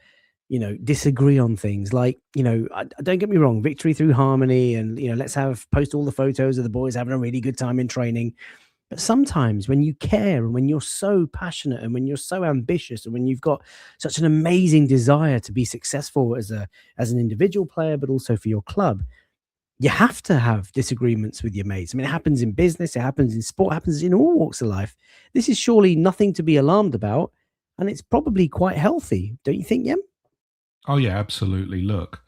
disagree on things. Like, don't get me wrong, victory through harmony and, let's post all the photos of the boys having a really good time in training. But sometimes when you care and when you're so passionate and when you're so ambitious and when you've got such an amazing desire to be successful as an individual player, but also for your club, you have to have disagreements with your mates. I mean, it happens in business, it happens in sport, it happens in all walks of life. This is surely nothing to be alarmed about, and it's probably quite healthy, don't you think, Yem? Oh yeah, absolutely. Look,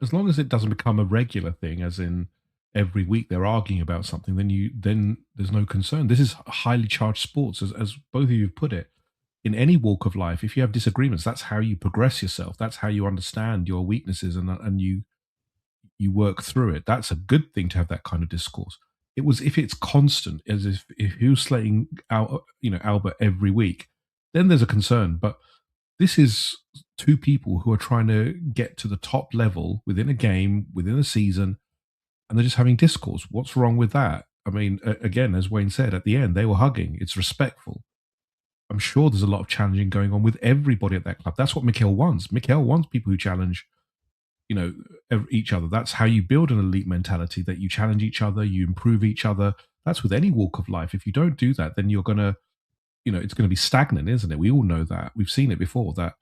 as long as it doesn't become a regular thing, as in every week they're arguing about something, then there's no concern. This is highly charged sports, as both of you have put it. In any walk of life, if you have disagreements, that's how you progress yourself. That's how you understand your weaknesses and you work through it. That's a good thing to have that kind of discourse. It was if it's constant, as if he was slating Albert every week, then there's a concern. But this is two people who are trying to get to the top level within a game, within a season, and they're just having discourse. What's wrong with that? I mean, again, as Wayne said, at the end, they were hugging. It's respectful. I'm sure there's a lot of challenging going on with everybody at that club. That's what Mikel wants. Mikel wants people who challenge, each other. That's how you build an elite mentality, that you challenge each other, you improve each other. That's with any walk of life. If you don't do that, then you're going to, it's going to be stagnant, isn't it? We all know that. We've seen it before, that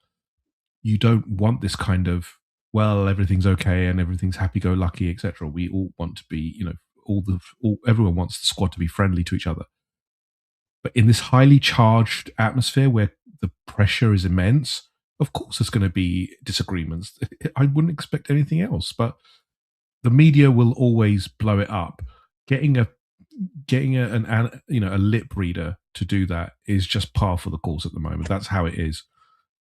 you don't want this kind of, well, everything's okay and everything's happy-go-lucky, etc. We all want to be, everyone wants the squad to be friendly to each other. But in this highly charged atmosphere where the pressure is immense, of course there's going to be disagreements. I wouldn't expect anything else. But the media will always blow it up. Getting a lip reader to do that is just par for the course at the moment. That's how it is.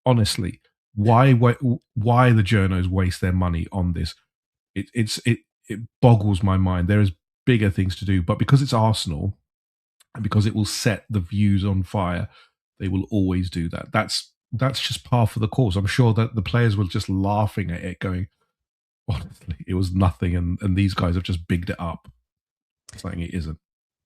Honestly, why the journos waste their money on this? It boggles my mind. There is bigger things to do, but because it's Arsenal and because it will set the views on fire, they will always do that. That's just par for the course. I'm sure that the players were just laughing at it, going, honestly, it was nothing, and these guys have just bigged it up. Something it isn't.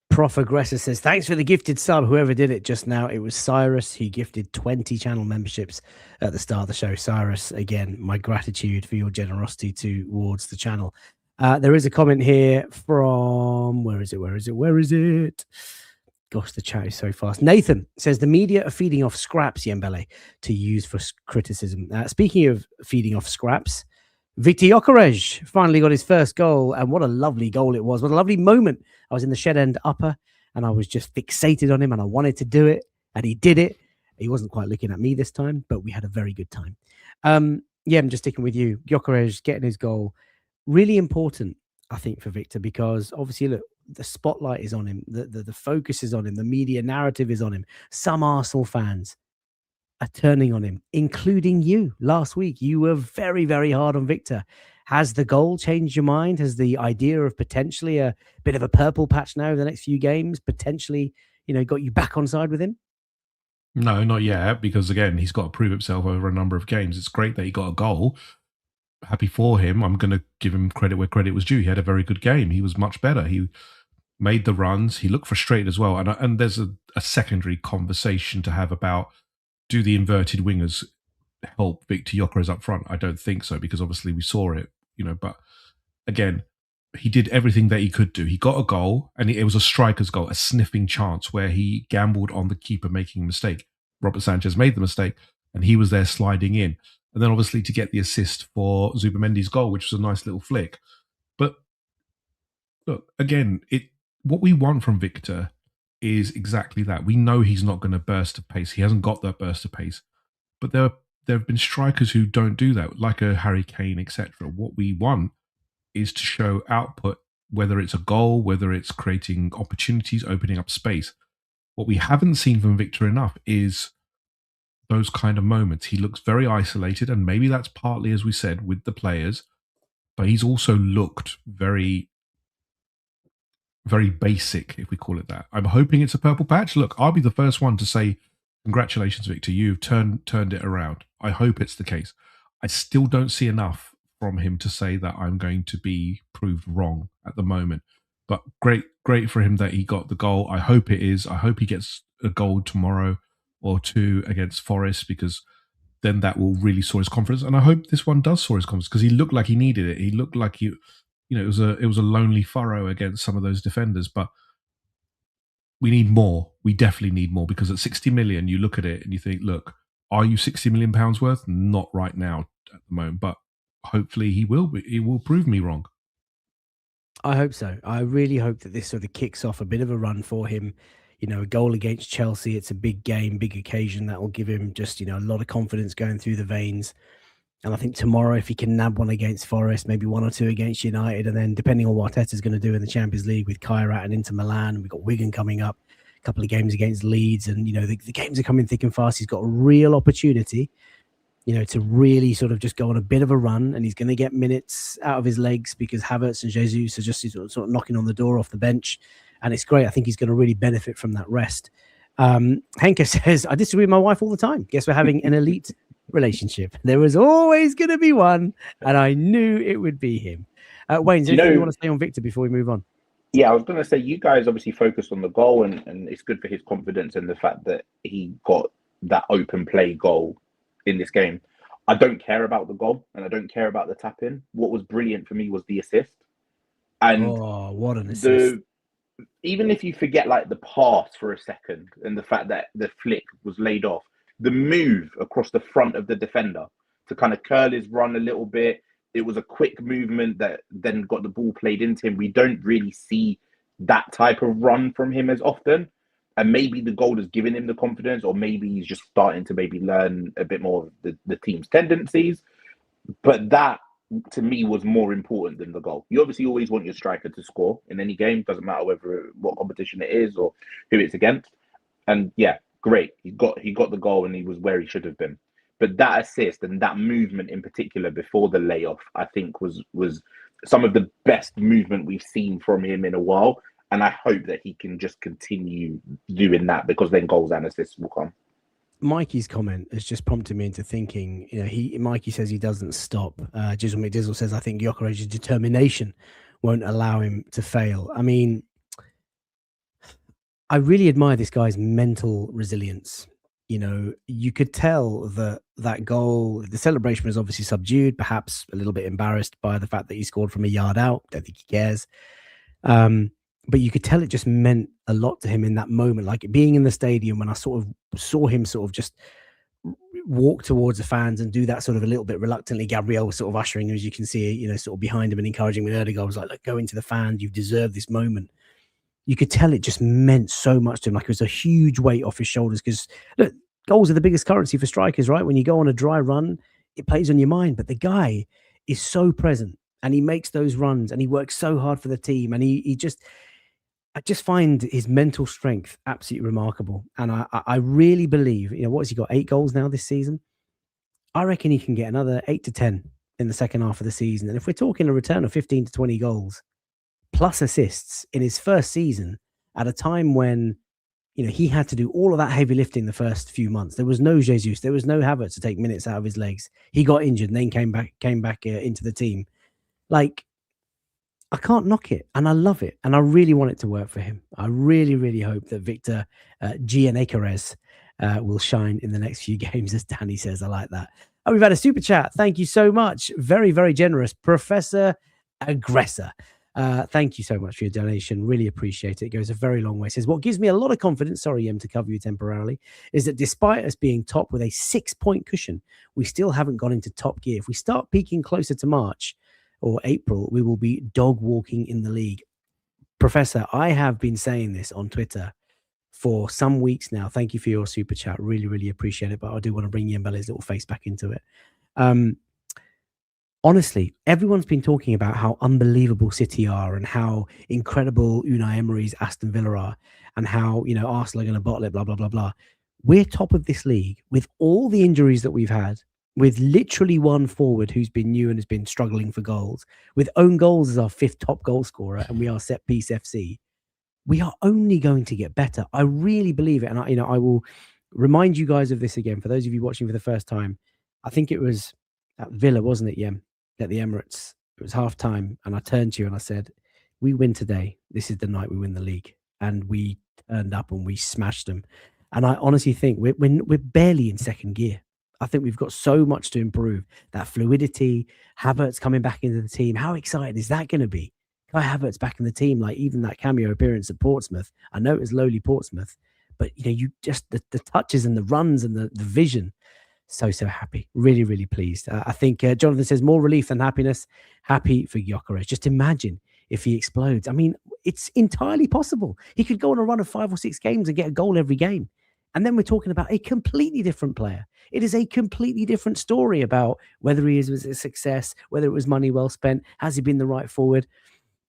Prof Aggressor says, thanks for the gifted sub. Whoever did it just now, it was Cyrus. He gifted 20 channel memberships at the start of the show. Cyrus, again, my gratitude for your generosity towards the channel. There is a comment here from, where is it? Gosh, the chat is so fast. Nathan says, the media are feeding off scraps, Yembele, to use for criticism. Speaking of feeding off scraps, Victor Gyokeres finally got his first goal, and what a lovely goal it was. What a lovely moment. I was in the shed end upper, and I was just fixated on him, and I wanted to do it, and he did it. He wasn't quite looking at me this time, but we had a very good time. I'm just sticking with you. Gyokeres getting his goal. Really important, I think, for Victor, because obviously, look, the spotlight is on him. The focus is on him. The media narrative is on him. Some Arsenal fans are turning on him, including you. Last week, you were very, very hard on Victor. Has the goal changed your mind? Has the idea of potentially a bit of a purple patch now over the next few games potentially, got you back on side with him? No, not yet, because again, he's got to prove himself over a number of games. It's great that he got a goal. Happy for him. I'm going to give him credit where credit was due. He had a very good game. He was much better. He made the runs. He looked frustrated as well. And there's a secondary conversation to have about, do the inverted wingers help Victor Gyokeres up front? I don't think so, because obviously we saw it, but again, he did everything that he could do. He got a goal, and it was a striker's goal, a sniffing chance where he gambled on the keeper making a mistake. Robert Sanchez made the mistake, and he was there sliding in. And then obviously to get the assist for Zubimendi's goal, which was a nice little flick. But look, again, what we want from Victor is exactly that. We know he's not going to burst of pace. He hasn't got that burst of pace. But there have been strikers who don't do that, like a Harry Kane, etc. What we want is to show output, whether it's a goal, whether it's creating opportunities, opening up space. What we haven't seen from Victor enough is those kind of moments. He looks very isolated, and maybe that's partly, as we said, with the players, but he's also looked very, very basic, if we call it that. I'm hoping it's a purple patch. Look, I'll be the first one to say, congratulations, Victor. You've turned it around. I hope it's the case. I still don't see enough from him to say that I'm going to be proved wrong at the moment. But great for him that he got the goal. I hope it is. I hope he gets a goal tomorrow or two against Forest, because then that will really soar his confidence. And I hope this one does soar his confidence, because he looked like he needed it. He looked like it was a lonely furrow against some of those defenders. But we need more. We definitely need more, because at 60 million, you look at it and you think, look, are you 60 million pounds worth? Not right now at the moment, but hopefully he will be. He will prove me wrong. I hope so. I really hope that this sort of kicks off a bit of a run for him. A goal against Chelsea. It's a big game, big occasion that will give him just, a lot of confidence going through the veins. And I think tomorrow, if he can nab one against Forest, maybe one or two against United, and then depending on what Arteta's going to do in the Champions League with Kairat and Inter Milan, we've got Wigan coming up, a couple of games against Leeds, and, the games are coming thick and fast. He's got a real opportunity, to really sort of just go on a bit of a run, and he's going to get minutes out of his legs because Havertz and Jesus are just sort of knocking on the door off the bench. And it's great. I think he's going to really benefit from that rest. Henke says, I disagree with my wife all the time. Guess we're having an elite relationship. There was always going to be one, and I knew it would be him. Wayne, is there anything you want to say on Victor before we move on? Yeah, I was going to say, you guys obviously focused on the goal, and it's good for his confidence and the fact that he got that open play goal in this game. I don't care about the goal, and I don't care about the tap in. What was brilliant for me was the assist. And what an assist. Even if you forget like the pass for a second and the fact that the flick was laid off, the move across the front of the defender to kind of curl his run a little bit, it was a quick movement that then got the ball played into him. We don't really see that type of run from him as often. And maybe the goal has given him the confidence, or maybe he's just starting to maybe learn a bit more of the team's tendencies. But that, to me, was more important than the goal. You obviously always want your striker to score in any game. Doesn't matter what competition it is or who it's against. And yeah, great. He got the goal and he was where he should have been. But that assist and that movement in particular before the layoff, I think was some of the best movement we've seen from him in a while. And I hope that he can just continue doing that, because then goals and assists will come. Mikey's comment has just prompted me into thinking, Mikey says he doesn't stop. Jizzle McDizzle says, I think Gyokeres' determination won't allow him to fail. I mean, I really admire this guy's mental resilience. You could tell that goal, the celebration was obviously subdued, perhaps a little bit embarrassed by the fact that he scored from a yard out. Don't think he cares. But you could tell it just meant a lot to him in that moment, like being in the stadium when I sort of saw him sort of just walk towards the fans and do that sort of a little bit reluctantly. Gabriel was sort of ushering him, as you can see, sort of behind him and encouraging him. And Erdogan was like, look, go into the fans. You've deserved this moment. You could tell it just meant so much to him. Like it was a huge weight off his shoulders, because look, goals are the biggest currency for strikers, right? When you go on a dry run, it plays on your mind. But the guy is so present, and he makes those runs, and he works so hard for the team. And I just find his mental strength absolutely remarkable. And I really believe, what has he got? 8 goals now this season? I reckon he can get another 8 to 10 in the second half of the season. And if we're talking a return of 15 to 20 goals plus assists in his first season, at a time when, he had to do all of that heavy lifting the first few months. There was no Jesus. There was no Havertz to take minutes out of his legs. He got injured and then came back into the team. Like, I can't knock it, and I love it, and I really want it to work for him. I really, really hope that Victor Gyokeres will shine in the next few games, as Danny says. I like that. Oh, we've had a super chat. Thank you so much. Very, very generous. Professor Aggressor. Thank you so much for your donation. Really appreciate it. It goes a very long way. It says, what gives me a lot of confidence, sorry, to cover you temporarily, is that despite us being top with a 6-point cushion, we still haven't gone into top gear. If we start peaking closer to March or April, we will be dog walking in the league. Professor, I have been saying this on Twitter for some weeks now. Thank you for your super chat. Really, really appreciate it. But I do want to bring Yembele's little face back into it. Honestly, everyone's been talking about how unbelievable City are and how incredible Unai Emery's Aston Villa are and how, Arsenal are going to bottle it, blah, blah, blah, blah. We're top of this league with all the injuries that we've had, with literally one forward who's been new and has been struggling for goals, with own goals as our 5th top goal scorer, and we are set piece FC. We are only going to get better. I really believe it. And I will remind you guys of this again. For those of you watching for the first time, I think it was at Villa, wasn't it, Yem? At the Emirates. It was half time. And I turned to you and I said, we win today. This is the night we win the league. And we turned up and we smashed them. And I honestly think we're barely in second gear. I think we've got so much to improve. That fluidity, Havertz coming back into the team. How exciting is that going to be? Kai Havertz back in the team, like even that cameo appearance at Portsmouth. I know it was lowly Portsmouth, but you just the touches and the runs and the vision. So happy. Really, really pleased. I think Jonathan says more relief than happiness. Happy for Gyokeres. Just imagine if he explodes. I mean, it's entirely possible. He could go on a run of 5 or 6 games and get a goal every game. And then we're talking about a completely different player. It is a completely different story about whether he was a success, whether it was money well spent, has he been the right forward.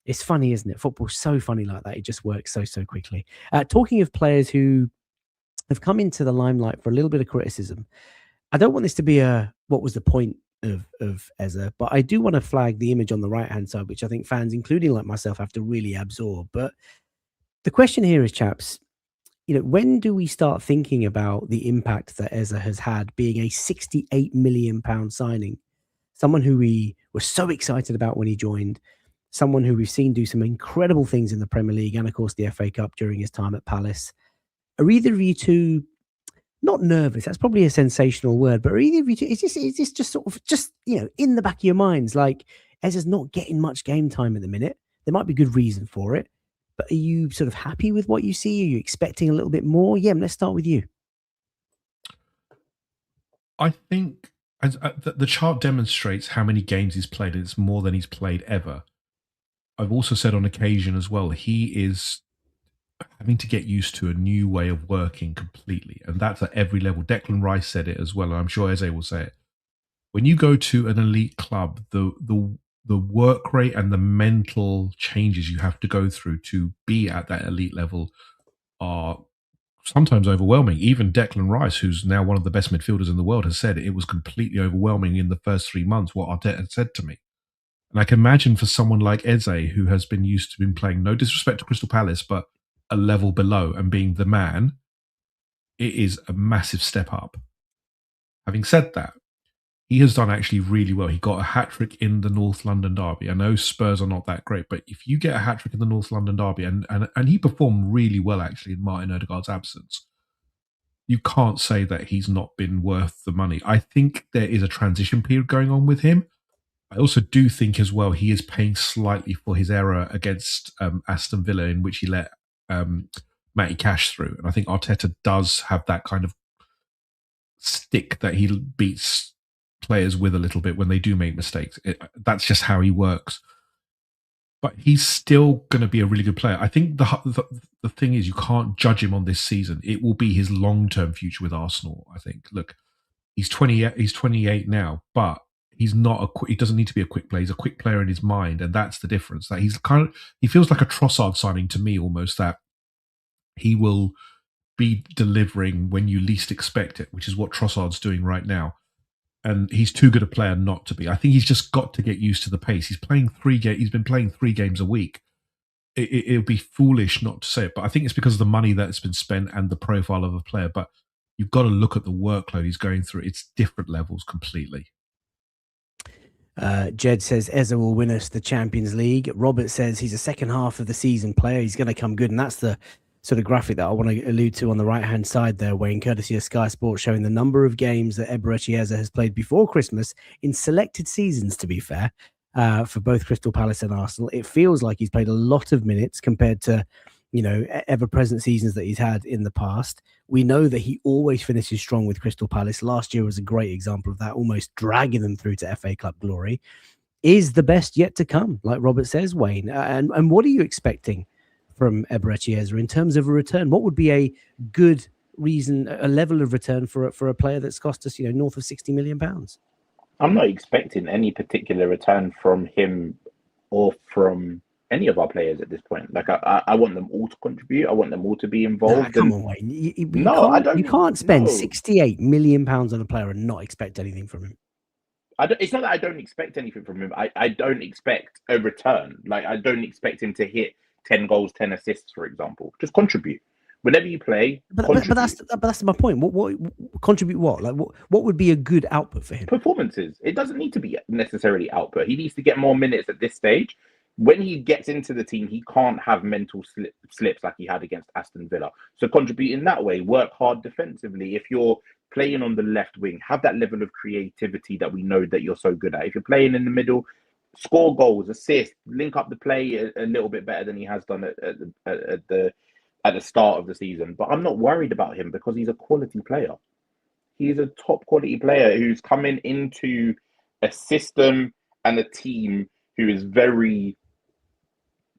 It's funny, isn't it? Football's so funny like that. It just works so quickly. Talking of players who have come into the limelight for a little bit of criticism, I don't want this to be what was the point of Eza, but I do want to flag the image on the right-hand side, which I think fans, including like myself, have to really absorb. But the question here is, chaps, when do we start thinking about the impact that Eza has had being a £68 million signing? Someone who we were so excited about when he joined, someone who we've seen do some incredible things in the Premier League and, of course, the FA Cup during his time at Palace. Are either of you two not nervous? That's probably a sensational word, but are either of you two, is this just sort of in the back of your minds, like Eza's not getting much game time at the minute? There might be good reason for it, but are you sort of happy with what you see? Are you expecting a little bit more? Yeah, let's start with you. I think the chart demonstrates how many games he's played, and it's more than he's played ever. I've also said on occasion as well, he is having to get used to a new way of working completely. And that's at every level. Declan Rice said it as well, and I'm sure Eze will say it. When you go to an elite club, the work rate and the mental changes you have to go through to be at that elite level are sometimes overwhelming. Even Declan Rice, who's now one of the best midfielders in the world, has said it was completely overwhelming in the first 3 months, what Arteta said to me. And I can imagine for someone like Eze, who has been used to playing, no disrespect to Crystal Palace, but a level below and being the man, it is a massive step up. Having said that, he has done actually really well. He got a hat-trick in the North London derby. I know Spurs are not that great, but if you get a hat-trick in the North London derby, and he performed really well actually in Martin Odegaard's absence, you can't say that he's not been worth the money. I think there is a transition period going on with him. I also do think as well he is paying slightly for his error against Aston Villa, in which he let Matty Cash through. And I think Arteta does have that kind of stick that he beats players with a little bit when they do make mistakes. That's just how he works. But he's still going to be a really good player. I think the thing is, you can't judge him on this season. It will be his long-term future with Arsenal, I think. Look, he's 28 now, but he's not he doesn't need to be a quick player. He's a quick player in his mind, and that's the difference. That he feels like a Trossard signing to me almost, that he will be delivering when you least expect it, which is what Trossard's doing right now. And he's too good a player not to be. I think he's just got to get used to the pace. He's been playing 3 games a week. It would be foolish not to say it, but I think it's because of the money that's been spent and the profile of a player. But you've got to look at the workload he's going through. It's different levels completely. Jed says Eze will win us the Champions League. Robert says he's a second half of the season player. He's going to come good, and that's the sort of graphic that I want to allude to on the right-hand side there, Wayne, courtesy of Sky Sports, showing the number of games that Eberechi Eze has played before Christmas in selected seasons, to be fair, for both Crystal Palace and Arsenal. It feels like he's played a lot of minutes compared to, ever-present seasons that he's had in the past. We know that he always finishes strong with Crystal Palace. Last year was a great example of that, almost dragging them through to FA Cup glory. Is the best yet to come, like Robert says, Wayne. And what are you expecting from Eberechi Eze in terms of a return? What would be a good reason, a level of return for a player that's cost us, north of £60 million? I'm not expecting any particular return from him or from any of our players at this point. Like I want them all to contribute. I want them all to be involved. Come on, Wayne. You can't spend £68 million on a player and not expect anything from him. It's not that I don't expect anything from him. I don't expect a return. Like, I don't expect him to hit 10 goals, 10 assists, for example. Just contribute. Whenever you play, but that's my point. What contribute? What what would be a good output for him? Performances. It doesn't need to be necessarily output. He needs to get more minutes at this stage. When he gets into the team, he can't have mental slips like he had against Aston Villa. So contribute in that way. Work hard defensively. If you're playing on the left wing, have that level of creativity that we know that you're so good at. If you're playing in the middle, score goals, assist, link up the play a little bit better than he has done at the start of the season. But I'm not worried about him because he's a quality player. He's a top quality player who's coming into a system and a team who is very,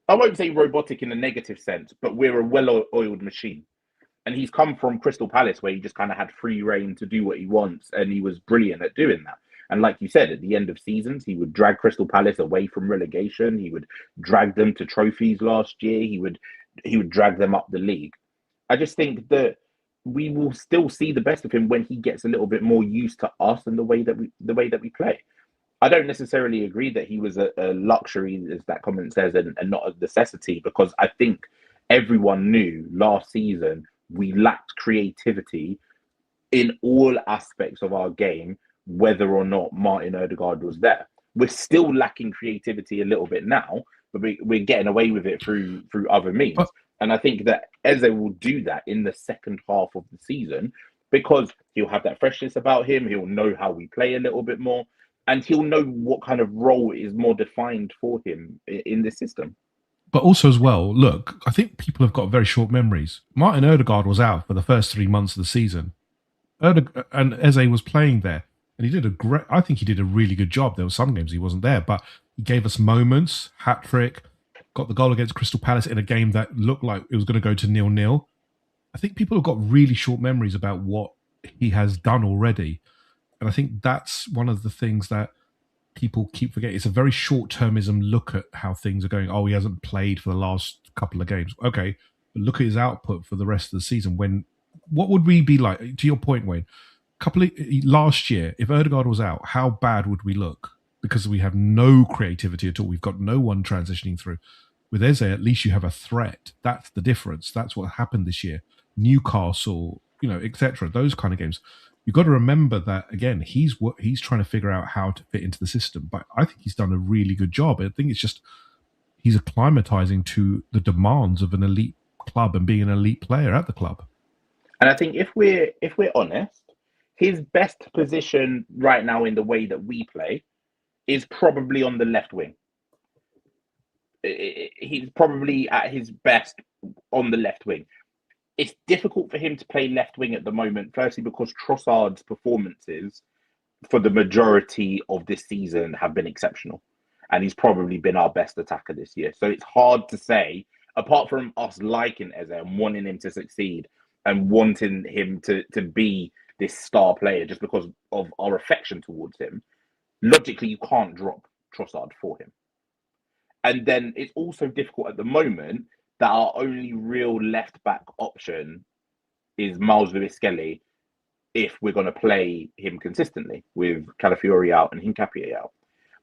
I won't say robotic in a negative sense, but we're a well-oiled machine. And he's come from Crystal Palace where he just kind of had free reign to do what he wants. And he was brilliant at doing that. And like you said, at the end of seasons, he would drag Crystal Palace away from relegation. He would drag them to trophies last year. He would drag them up the league. I just think that we will still see the best of him when he gets a little bit more used to us and the way that we play. I don't necessarily agree that he was a luxury, as that comment says, and not a necessity, because I think everyone knew last season we lacked creativity in all aspects of our game, whether or not Martin Odegaard was there. We're still lacking creativity a little bit now, but we're getting away with it through other means. And I think that Eze will do that in the second half of the season because he'll have that freshness about him. He'll know how we play a little bit more, and he'll know what kind of role is more defined for him in this system. But also as well, look, I think people have got very short memories. Martin Odegaard was out for the first 3 months of the season. And Eze was playing there. And I think he did a really good job. There were some games he wasn't there, but he gave us moments, hat-trick, got the goal against Crystal Palace in a game that looked like it was going to go to 0-0. I think people have got really short memories about what he has done already. And I think that's one of the things that people keep forgetting. It's a very short-termism look at how things are going. Oh, he hasn't played for the last couple of games. Okay, but look at his output for the rest of the season. What would we be like? To your point, Wayne, last year, if Odegaard was out, how bad would we look? Because we have no creativity at all. We've got no one transitioning through. With Eze, at least you have a threat. That's the difference. That's what happened this year. Newcastle, etc. Those kind of games. You've got to remember that, again, he's trying to figure out how to fit into the system. But I think he's done a really good job. I think it's just he's acclimatizing to the demands of an elite club and being an elite player at the club. And I think if we're honest, his best position right now in the way that we play is probably on the left wing. He's probably at his best on the left wing. It's difficult for him to play left wing at the moment, firstly because Trossard's performances for the majority of this season have been exceptional. And he's probably been our best attacker this year. So it's hard to say, apart from us liking Eze and wanting him to succeed and wanting him to be this star player just because of our affection towards him, logically, you can't drop Trossard for him. And then it's also difficult at the moment that our only real left-back option is Miles Lewis-Skelly if we're going to play him consistently with Calafiori out and Hincapié out.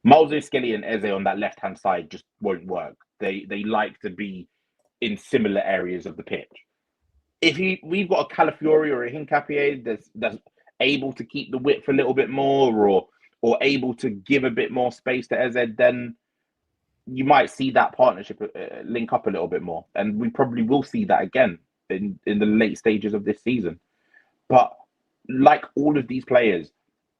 Miles Lewis-Skelly and Eze on that left-hand side just won't work. They like to be in similar areas of the pitch. If we've got a Calafiori or a Hincapié that's able to keep the width a little bit more or able to give a bit more space to Eze, then you might see that partnership link up a little bit more. And we probably will see that again in the late stages of this season. But like all of these players,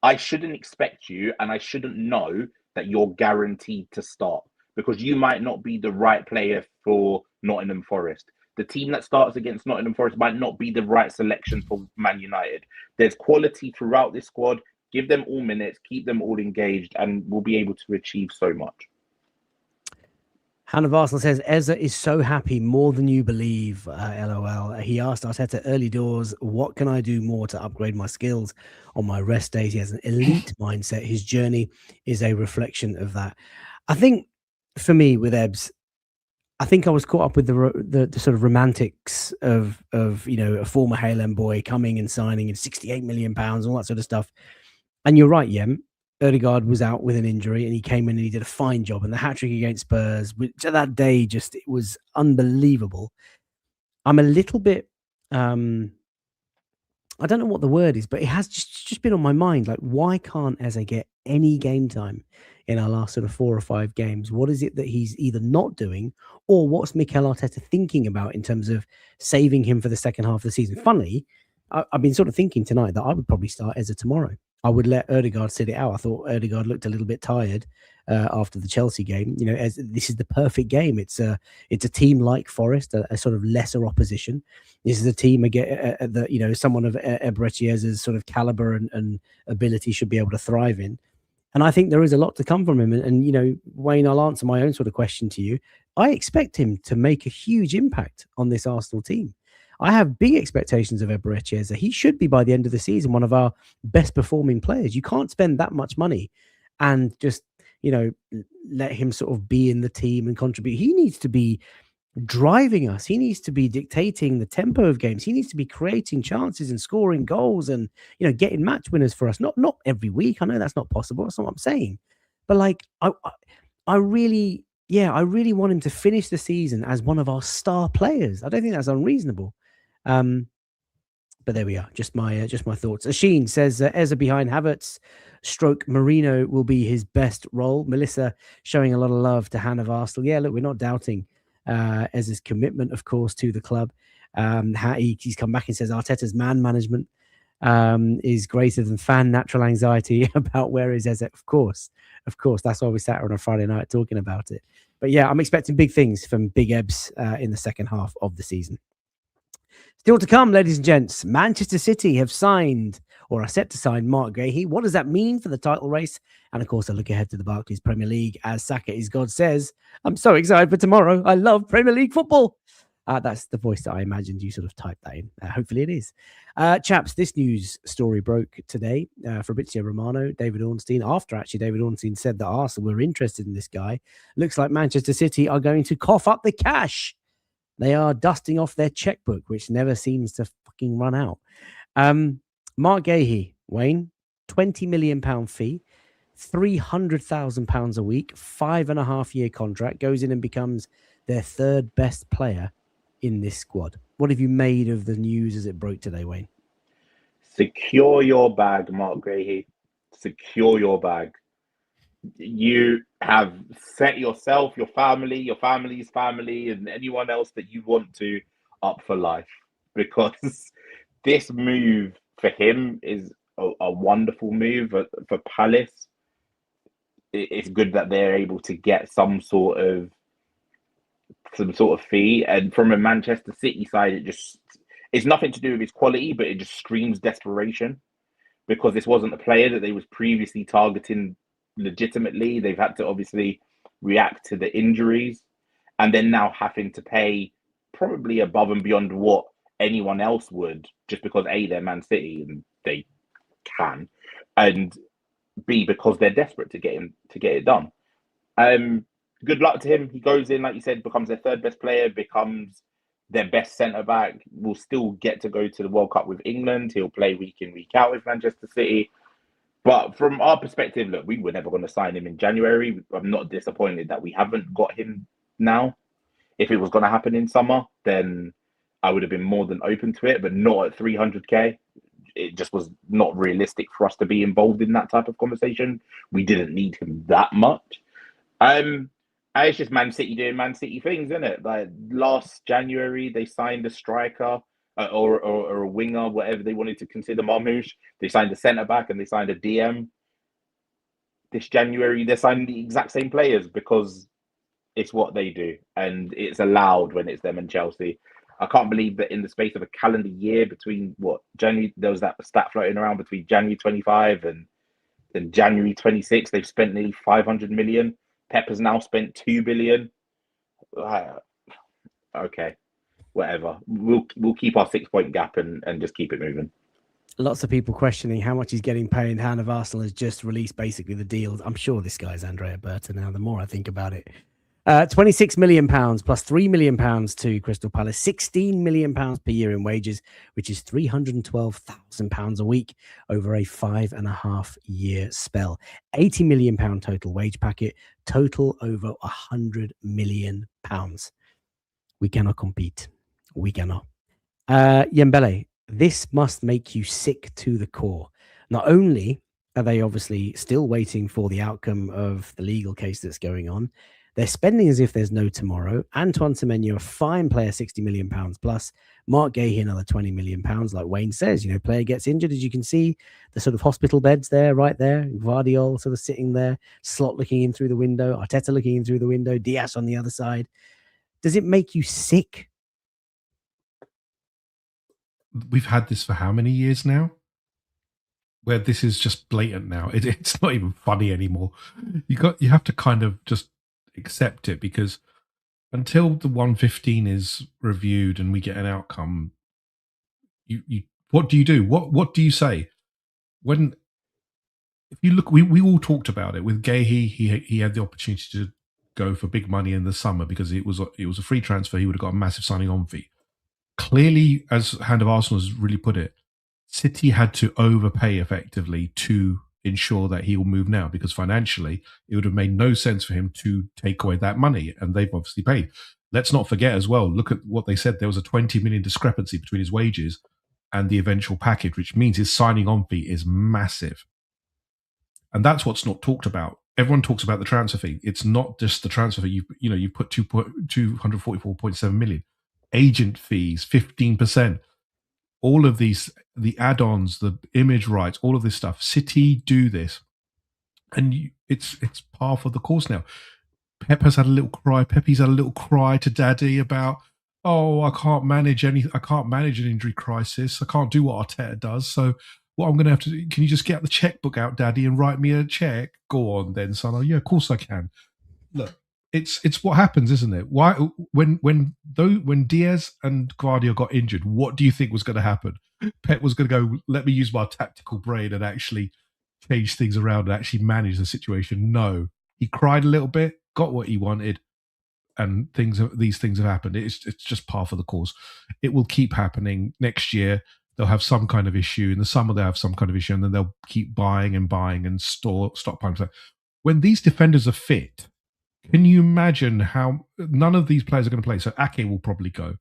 I shouldn't expect you, and I shouldn't know that you're guaranteed to start, because you might not be the right player for Nottingham Forest. The team that starts against Nottingham Forest might not be the right selection for Man United. There's quality throughout this squad. Give them all minutes, keep them all engaged, and we'll be able to achieve so much. Hannah of Arsenal says, Eza is so happy, more than you believe, LOL. He asked Arteta early doors, what can I do more to upgrade my skills on my rest days? He has an elite mindset. His journey is a reflection of that. I think for me with Ebbs, I think I was caught up with the sort of romantics of a former Hale boy coming and signing and £68 million, all that sort of stuff. And you're right, Yem. Odegaard was out with an injury and he came in and he did a fine job. And the hat-trick against Spurs, which that day it was unbelievable. I'm a little bit, I don't know what the word is, but it has just been on my mind. Like, why can't Eze get any game time in our last sort of 4 or 5 games? What is it that he's either not doing, or what's Mikel Arteta thinking about in terms of saving him for the second half of the season? Funnily, I've been sort of thinking tonight that I would probably start Eze tomorrow. I would let Odegaard sit it out. I thought Odegaard looked a little bit tired after the Chelsea game. As this is the perfect game. It's a team like Forest, a sort of lesser opposition. This is a team again that someone of Ebrechieza's sort of caliber and ability should be able to thrive in. And I think there is a lot to come from him. And Wayne, I'll answer my own sort of question to you. I expect him to make a huge impact on this Arsenal team. I have big expectations of Ebrecheza. He should be, by the end of the season, one of our best performing players. You can't spend that much money and just, let him sort of be in the team and contribute. He needs to be driving us. He needs to be dictating the tempo of games. He needs to be creating chances and scoring goals and, getting match winners for us. Not every week. I know that's not possible. That's not what I'm saying. But I really want him to finish the season as one of our star players. I don't think that's unreasonable. But there we are. Just my thoughts. Asheen says Eza behind Havertz / Marino will be his best role. Melissa showing a lot of love to Han of Arsenal. Yeah, look, we're not doubting Eza's commitment, of course, to the club. He's come back and says Arteta's man management is greater than fan natural anxiety about where is Eza. Of course, that's why we sat on a Friday night talking about it. But yeah, I'm expecting big things from Big Ebbs in the second half of the season. Still to come, ladies and gents, Manchester City have signed or are set to sign Mark Guéhi. What does that mean for the title race? And of course, I look ahead to the Barclays Premier League. As Saka is God says, I'm so excited for tomorrow. I love Premier League football. That's the voice that I imagined you sort of typed that in. Hopefully it is. Chaps, this news story broke today. Fabrizio Romano, David Ornstein, after actually David Ornstein said that Arsenal were interested in this guy. Looks like Manchester City are going to cough up the cash. They are dusting off their checkbook, which never seems to fucking run out. Mark Guéhi, Wayne, £20 million fee, £300,000 a week, 5.5-year contract, goes in and becomes their third best player in this squad. What have you made of the news as it broke today, Wayne? Secure your bag, Mark Guéhi. Secure your bag. You have set yourself, your family, your family's family, and anyone else that you want to up for life, because this move for him is a wonderful move for Palace. It's good that they're able to get some sort of fee, and from a Manchester City side, it's nothing to do with his quality, but it just screams desperation, because this wasn't a player that they was previously targeting legitimately. They've had to obviously react to the injuries, and then now having to pay probably above and beyond what anyone else would, just because A, they're Man City and they can, and B, because they're desperate to get it done. Good luck to him. He goes in, like you said, becomes their third best player, becomes their best centre back. Will still get to go to the World Cup with England. He'll play week in, week out with Manchester City. But from our perspective, look, we were never going to sign him in January. I'm not disappointed that we haven't got him now. If it was going to happen in summer, then I would have been more than open to it, but not at 300k. It just was not realistic for us to be involved in that type of conversation. We didn't need him that much. And It's just Man City doing Man City things, isn't it? Like last January, they signed a striker or a winger, whatever they wanted to consider Marmoush. They signed a centre back and they signed a DM. This January, they're signing the exact same players because it's what they do, and it's allowed when it's them and Chelsea. I can't believe that in the space of a calendar year between January, there was that stat floating around between January 25 and January 26, they've spent nearly 500 million. Pep has now spent 2 billion. Okay, whatever. We'll keep our 6-point gap and just keep it moving. Lots of people questioning how much he's getting paid. Hand of Arsenal has just released basically the deal. I'm sure this guy's Andrea Berta now, the more I think about it. £26 million plus £3 million to Crystal Palace, £16 million per year in wages, which is £312,000 a week over a 5.5-year spell. £80 million total wage packet, total over £100 million. We cannot compete. We cannot. Yembele, this must make you sick to the core. Not only are they obviously still waiting for the outcome of the legal case that's going on, they're spending as if there's no tomorrow. Antoine Semenyo, a fine player, £60 million plus. Mark Gahey, another £20 million. Like Wayne says, player gets injured, as you can see, the sort of hospital beds there, right there. Guardiola sort of sitting there, Slot looking in through the window, Arteta looking in through the window, Diaz on the other side. Does it make you sick? We've had this for how many years now? Where this is just blatant now. It's not even funny anymore. You have to kind of just accept it, because until the 115 is reviewed and we get an outcome, you what do you do? What do you say? When if you look, we all talked about it with Gahey. He had the opportunity to go for big money in the summer because it was a free transfer. He would have got a massive signing on fee. Clearly, as Hand of Arsenal has really put it, City had to overpay effectively to ensure that he will move now, because financially it would have made no sense for him to take away that money, and they've obviously paid. Let's not forget as well, look at what they said. There was a 20 million discrepancy between his wages and the eventual package, which means his signing on fee is massive. And that's what's not talked about. Everyone talks about the transfer fee. It's not just the transfer fee. You put 244.7 million. Agent fees, 15%. All of these, the add-ons, the image rights, all of this stuff. City do this, and it's par for the course now. Pepe's had a little cry. Pepe's had a little cry to Daddy about, I can't manage an injury crisis. I can't do what Arteta does. So what I'm going to have to do, can you just get the checkbook out, Daddy, and write me a check? Go on then, son. Oh, yeah, of course I can. Look, it's what happens, isn't it? Why when Diaz and Guardiola got injured, what do you think was going to happen? Pep was going to go, let me use my tactical brain and actually change things around and actually manage the situation. No, he cried a little bit, got what he wanted, and these things have happened. It's just par for the course. It will keep happening. Next year they'll have some kind of issue. In the summer they'll have some kind of issue, and then they'll keep buying and stockpiling. So when these defenders are fit, can you imagine how none of these players are going to play? So Ake will probably go.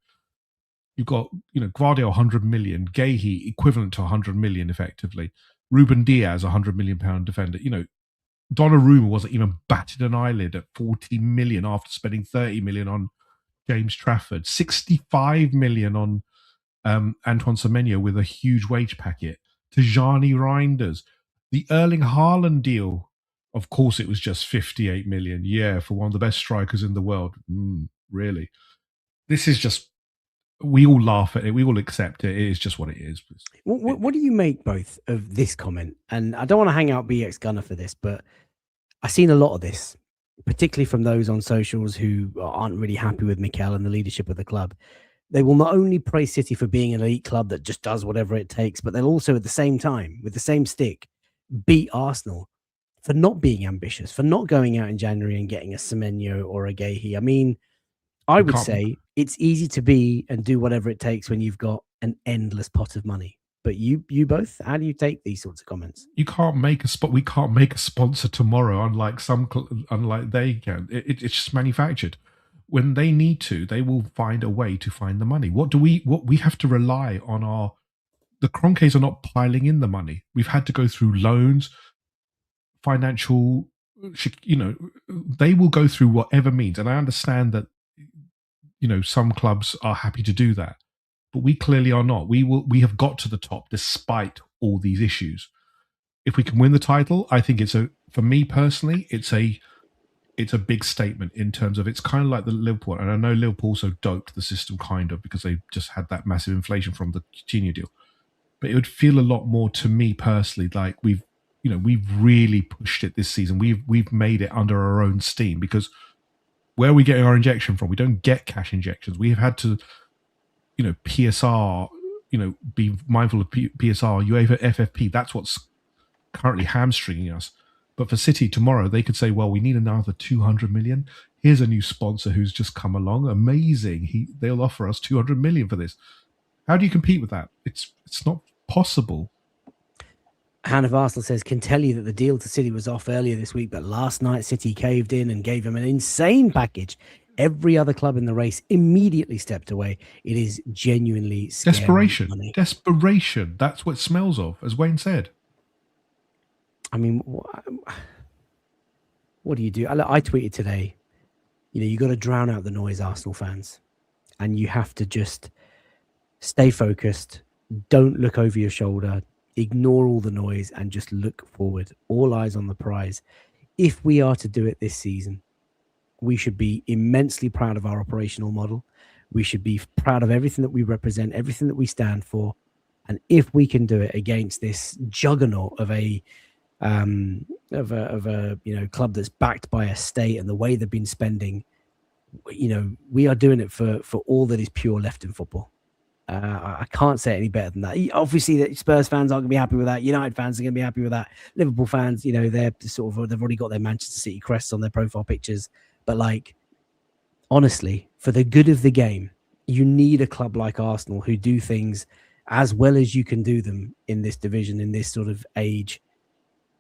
You've got, Guardiola 100 million, Gahey equivalent to 100 million effectively. Ruben Diaz, £100 million defender. Donnarumma wasn't even batted an eyelid at 40 million after spending 30 million on James Trafford, 65 million on Antoine Semenyo with a huge wage packet. Tijani Reinders, the Erling Haaland deal. Of course, it was just 58 million. Yeah, for one of the best strikers in the world. Really? This is just, we all laugh at it. We all accept it. It is just what it is. What do you make both of this comment? And I don't want to hang out BX Gunner for this, but I've seen a lot of this, particularly from those on socials who aren't really happy with Mikel and the leadership of the club. They will not only praise City for being an elite club that just does whatever it takes, but they'll also at the same time, with the same stick, beat Arsenal for not being ambitious, for not going out in January and getting a Semenyo or a Gahey. I mean, I would say it's easy to be and do whatever it takes when you've got an endless pot of money. But you both, how do you take these sorts of comments? You can't make a spot. We can't make a sponsor tomorrow, unlike they can. It's just manufactured. When they need to, they will find a way to find the money. What we have to rely on the Kroenkes are not piling in the money. We've had to go through loans, financial they will go through whatever means. And I understand that, some clubs are happy to do that, but we clearly are not. We have got to the top despite all these issues. If we can win the title, I think for me personally, it's a big statement in terms of, it's kind of like the Liverpool. And I know Liverpool also doped the system kind of, because they just had that massive inflation from the Coutinho deal. But it would feel a lot more to me personally like we've really pushed it this season. We've made it under our own steam, because where are we getting our injection from? We don't get cash injections. We have had to, PSR, be mindful of PSR, UEFA, FFP. That's what's currently hamstringing us. But for City tomorrow, they could say, well, we need another 200 million. Here's a new sponsor who's just come along. Amazing. They'll offer us 200 million for this. How do you compete with that? It's not possible. Hannah of Arsenal says, can tell you that the deal to City was off earlier this week, but last night City caved in and gave him an insane package. Every other club in the race immediately stepped away. It is genuinely scary. Desperation. Desperation. That's what it smells of, as Wayne said. I mean, what do you do? I tweeted today, you got to drown out the noise, Arsenal fans, and you have to just stay focused. Don't look over your shoulder. Ignore all the noise and just look forward. All eyes on the prize. If we are to do it this season, we should be immensely proud of our operational model. We should be proud of everything that we represent, everything that we stand for. And if we can do it against this juggernaut of a club that's backed by a state and the way they've been spending, we are doing it for all that is pure left in football. I can't say it any better than that. Obviously, the Spurs fans aren't going to be happy with that. United fans are going to be happy with that. Liverpool fans, they're they've already got their Manchester City crests on their profile pictures. But honestly, for the good of the game, you need a club like Arsenal who do things as well as you can do them in this division, in this sort of age.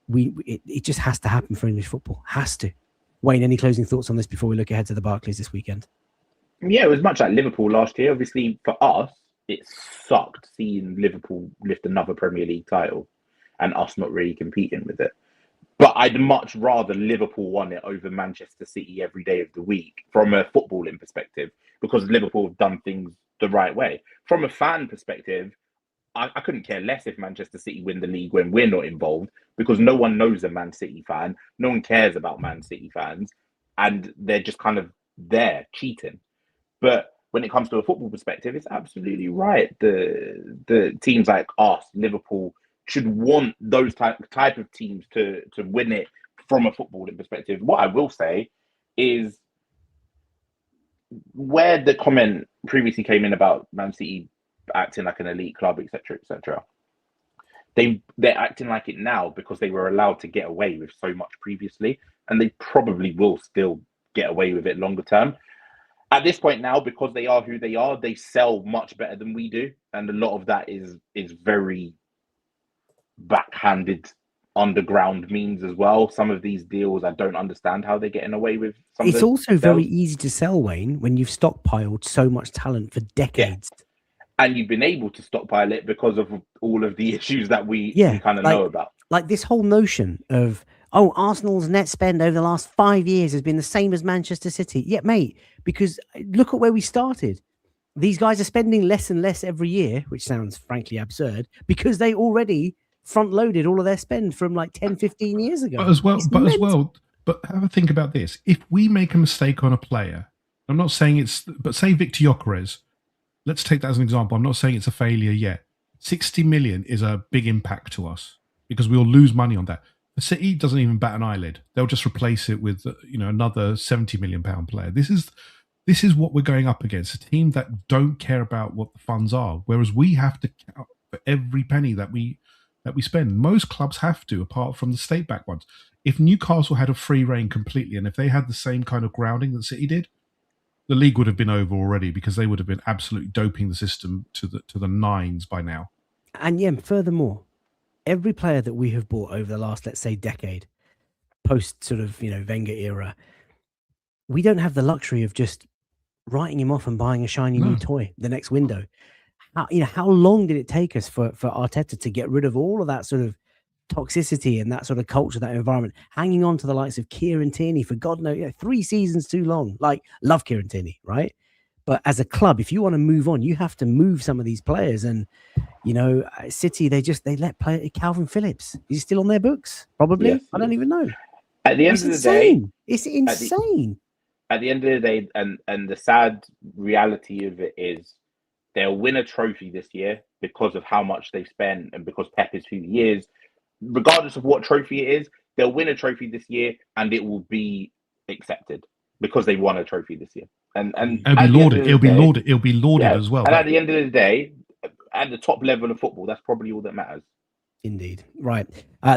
It just has to happen for English football. Has to. Wayne, any closing thoughts on this before we look ahead to the Barclays this weekend? Yeah, it was much like Liverpool last year. Obviously, for us, it sucked seeing Liverpool lift another Premier League title and us not really competing with it. But I'd much rather Liverpool won it over Manchester City every day of the week from a footballing perspective, because Liverpool have done things the right way. From a fan perspective, I couldn't care less if Manchester City win the league when we're not involved, because no one knows a Man City fan. No one cares about Man City fans. And they're just kind of there cheating. But when it comes to a football perspective, it's absolutely right. The teams like us, Liverpool, should want those type of teams to win it from a footballing perspective. What I will say is, where the comment previously came in about Man City acting like an elite club, etc., they're acting like it now because they were allowed to get away with so much previously, and they probably will still get away with it longer term. At this point now, because they are who they are, they sell much better than we do, and a lot of that is very backhanded underground means as well. Some of these deals, I don't understand how they're getting away with. It's also very easy to sell, Wayne, when you've stockpiled so much talent for decades. Yeah. And you've been able to stockpile it because of all of the issues that we kind of know about. Like this whole notion of, Arsenal's net spend over the last 5 years has been the same as Manchester City. Yeah, mate, because look at where we started. These guys are spending less and less every year, which sounds frankly absurd, because they already front-loaded all of their spend from 10, 15 years ago. But have a think about this. If we make a mistake on a player, I'm not saying but say Victor Gyokeres, let's take that as an example. I'm not saying it's a failure yet. 60 million is a big impact to us because we'll lose money on that. The City doesn't even bat an eyelid. They'll just replace it with another 70 million pound player. This is what we're going up against, a team that don't care about what the funds are, whereas we have to count for every penny that we spend. Most clubs have to, apart from the state-backed ones. If Newcastle had a free reign completely, and if they had the same kind of grounding that City did, the league would have been over already, because they would have been absolutely doping the system to the nines by now. And yeah, furthermore, every player that we have bought over the last, let's say, decade, post sort of Wenger era, we don't have the luxury of just writing him off and buying a shiny new toy the next window. How long did it take us for Arteta to get rid of all of that sort of toxicity and that sort of culture, that environment, hanging on to the likes of Kieran Tierney for God knows 3 seasons too long. Like, love Kieran Tierney, right? But as a club, if you want to move on, you have to move some of these players. And City, they let play Calvin Phillips. Is he still on their books? Probably. Yes, I don't even know. At the end of the day, it's insane. At the end of the day, and the sad reality of it is, they'll win a trophy this year because of how much they've spent and because Pep is who he is. Regardless of what trophy it is, they'll win a trophy this year and it will be accepted because they won a trophy this year. And it'll be lauded. It'll be lauded as well. And at the end of the day, at the top level of football, that's probably all that matters. Indeed. Right.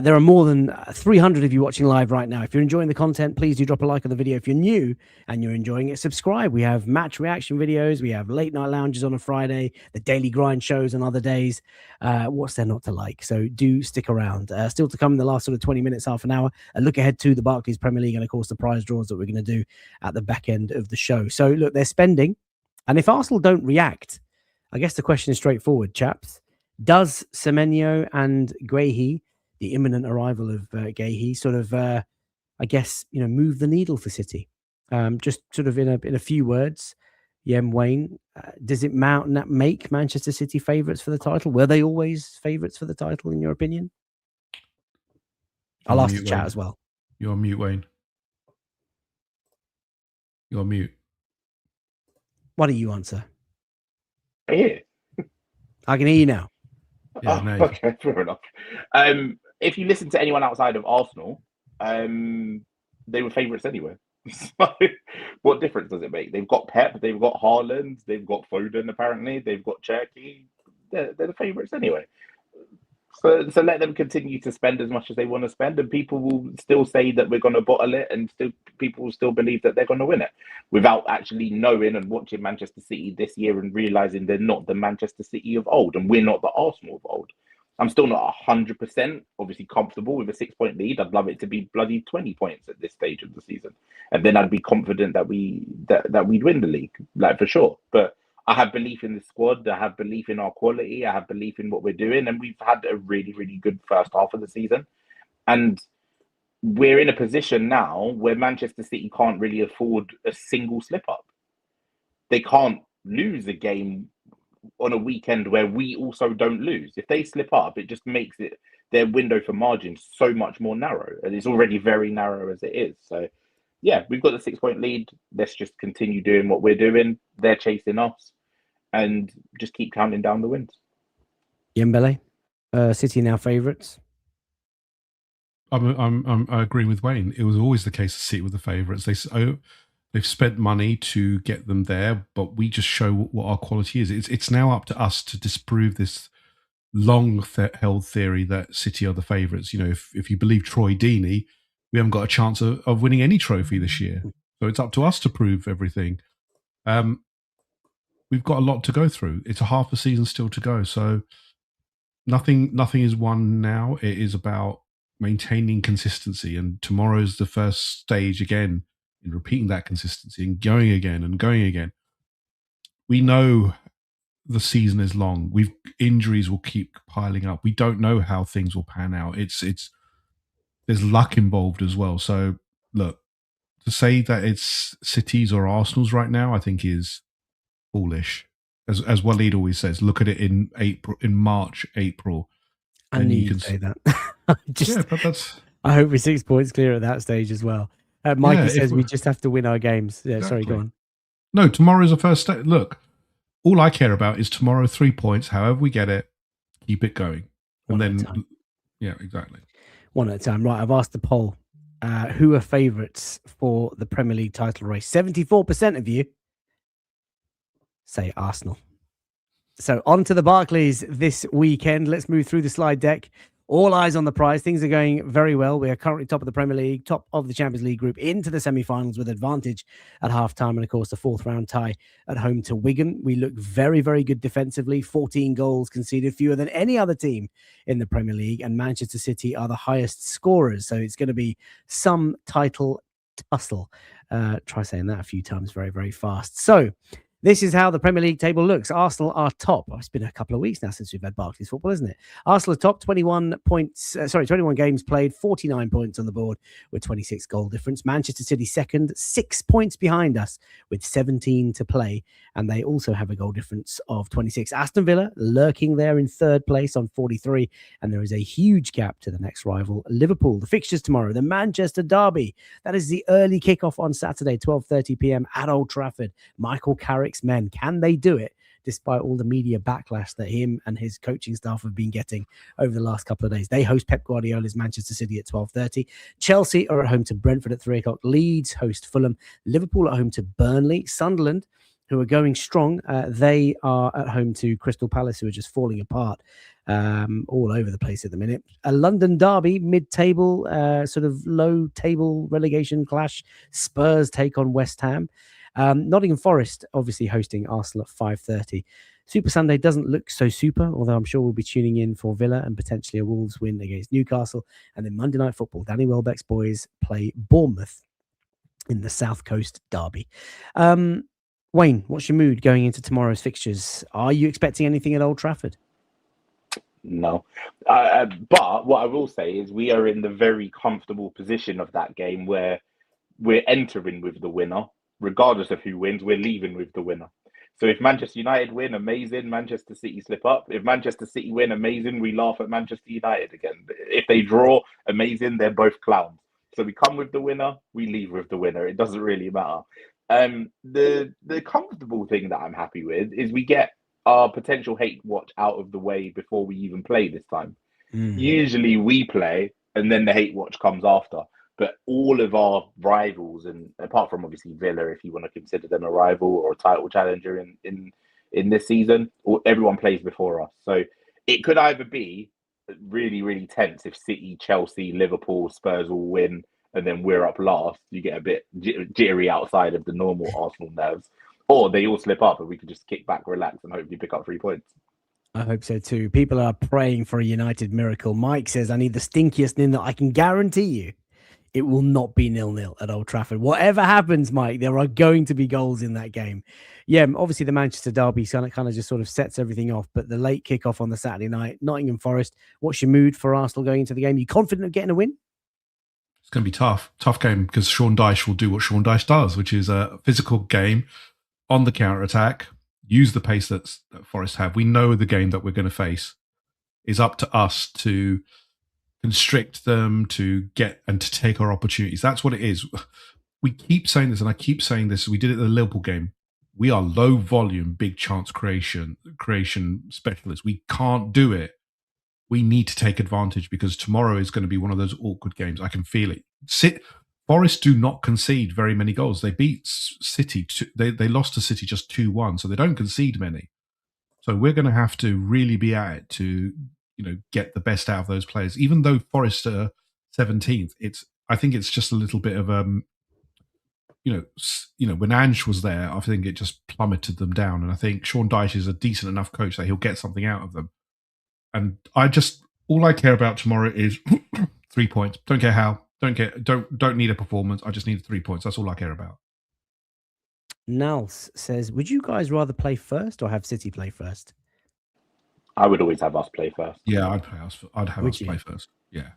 There are more than 300 of you watching live right now. If you're enjoying the content, please do drop a like on the video. If you're new and you're enjoying it, subscribe. We have match reaction videos. We have late night lounges on a Friday, the daily grind shows on other days. What's there not to like? So do stick around. Still to come in the last sort of 20 minutes, half an hour, a look ahead to the Barclays Premier League and, of course, the prize draws that we're going to do at the back end of the show. So, look, they're spending. And if Arsenal don't react, I guess the question is straightforward, chaps. Does Semenyo and Guehi, the imminent arrival of Guehi, sort of, move the needle for City? Just sort of in a few words, Wayne, does it make Manchester City favourites for the title? Were they always favourites for the title, in your opinion? I'll ask the chat as well. You're on mute, Wayne. You're on mute. Why don't you answer? I hear. I can hear you now. Yeah, no. Okay, fair enough. If you listen to anyone outside of Arsenal, they were favourites anyway. So, what difference does it make? They've got Pep, they've got Haaland, they've got Foden. Apparently, they've got Cherky. They're the favourites anyway. So let them continue to spend as much as they want to spend, and people will still say that we're going to bottle it, and people will still believe that they're going to win it, without actually knowing and watching Manchester City this year and realising they're not the Manchester City of old, and we're not the Arsenal of old. I'm still not 100% obviously comfortable with a 6-point lead. I'd love it to be bloody 20 points at this stage of the season, and then I'd be confident that we'd win the league, like, for sure. But I have belief in the squad. I have belief in our quality. I have belief in what we're doing. And we've had a really, really good first half of the season. And we're in a position now where Manchester City can't really afford a single slip-up. They can't lose a game on a weekend where we also don't lose. If they slip up, it just makes their window for margin so much more narrow. And it's already very narrow as it is. So, yeah, we've got the 6-point lead. Let's just continue doing what we're doing. They're chasing us. And just keep counting down the wins. Yembele, City now favourites. I'm agreeing with Wayne. It was always the case that City were the favourites. They've spent money to get them there, but we just show what our quality is. It's now up to us to disprove this long-held theory that City are the favourites. If you believe Troy Deeney, we haven't got a chance of winning any trophy this year. So it's up to us to prove everything. We've got a lot to go through. It's a half a season still to go. So nothing is won now. It is about maintaining consistency. And tomorrow's the first stage again in repeating that consistency and going again and going again. We know the season is long. Injuries will keep piling up. We don't know how things will pan out. There's luck involved as well. So look, to say that it's City's or Arsenal's right now, I think is foolish. As Waleed always says, look at it in March, April. I knew you'd say that. But that's. I hope we're 6 points clear at that stage as well. Mikey says we just have to win our games. Yeah, exactly. Sorry, go on. No, tomorrow's the first step. Look, all I care about is tomorrow 3 points. However we get it, keep it going. One at a time. Yeah, exactly. One at a time. Right, I've asked the poll. Who are favourites for the Premier League title race? 74% of you say Arsenal. So on to the Barclays this weekend. Let's move through the slide deck. All eyes on the prize. Things are going very well. We are currently top of the Premier League, top of the Champions League group, into the semi-finals with advantage at half-time, and, of course, the 4th round tie at home to Wigan. We look very, very good defensively. 14 goals conceded, fewer than any other team in the Premier League, and Manchester City are the highest scorers. So it's going to be some title tussle. Try saying that a few times very, very fast. So This is how the Premier League table looks. Arsenal are top. Oh, it's been a couple of weeks now since we've had Barclays football, isn't it? Arsenal are top, 21 games played, 49 points on the board with 26 goal difference. Manchester City second, 6 points behind us with 17 to play. And they also have a goal difference of 26. Aston Villa lurking there in third place on 43. And there is a huge gap to the next rival, Liverpool. The fixtures tomorrow, the Manchester Derby. That is the early kickoff on Saturday, 12:30 p.m. at Old Trafford. Michael Carrick's men, can they do it despite all the media backlash that him and his coaching staff have been getting over the last couple of days? They host Pep Guardiola's Manchester City at 12:30. Chelsea are at home to Brentford at 3 o'clock. Leeds host Fulham. Liverpool at home to Burnley. Sunderland, who are going strong, they are at home to Crystal Palace, who are just falling apart all over the place at the minute. A London derby, mid-table, sort of low-table relegation clash. Spurs take on West Ham. Nottingham Forest obviously hosting Arsenal at 5:30. Super Sunday doesn't look so super, although I'm sure we'll be tuning in for Villa and potentially a Wolves win against Newcastle. And then Monday Night Football, Danny Welbeck's boys play Bournemouth in the South Coast derby. Wayne, what's your mood going into tomorrow's fixtures? Are you expecting anything at Old Trafford? No. But what I will say is we are in the very comfortable position of that game where we're entering with the winner. Regardless of who wins, we're leaving with the winner. So if Manchester United win, amazing. Manchester City slip up. If Manchester City win, amazing. We laugh at Manchester United again. If they draw, amazing. They're both clowns. So we come with the winner, we leave with the winner. It doesn't really matter. The comfortable thing that I'm happy with is we get our potential hate watch out of the way before we even play this time. Usually we play and then the hate watch comes after. But all of our rivals, and apart from obviously Villa, if you want to consider them a rival or a title challenger in this season, everyone plays before us. So it could either be really, really tense if City, Chelsea, Liverpool, Spurs all win, and then we're up last. You get a bit jittery outside of the normal Arsenal nerves. Or they all slip up and we can just kick back, relax, and hopefully pick up 3 points. I hope so too. People are praying for a United miracle. Mike says, I need the stinkiest nil. I can guarantee you it will not be 0-0 at Old Trafford. Whatever happens, Mike, there are going to be goals in that game. Yeah, obviously the Manchester derby kind of just sort of sets everything off, but the late kickoff on the Saturday night, Nottingham Forest, what's your mood for Arsenal going into the game? You confident of getting a win? It's going to be tough game because Sean Dyche will do what Sean Dyche does, which is a physical game on the counter-attack, use the pace that Forest have. We know the game that we're going to face is up to us to constrict them, to get and to take our opportunities. That's what it is. We keep saying this, and I keep saying this. We did it in the Liverpool game. We are low volume, big chance creation specialists. We can't do it. We need to take advantage because tomorrow is going to be one of those awkward games. I can feel it. Forest do not concede very many goals. They beat City. They lost to City just 2-1, so they don't concede many. So we're going to have to really be at it to get the best out of those players. Even though Forest are 17th, I think it's just a little bit of when Ange was there, I think it just plummeted them down. And I think Sean Dyche is a decent enough coach that he'll get something out of them. And all I care about tomorrow is 3 points. Don't care how. Don't need a performance. I just need 3 points. That's all I care about. Nals says, would you guys rather play first or have City play first? I would always have us play first. Yeah, I'd have us play first. Yeah.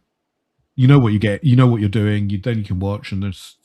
You know what you get. You know what you're doing. Then you can watch and there's...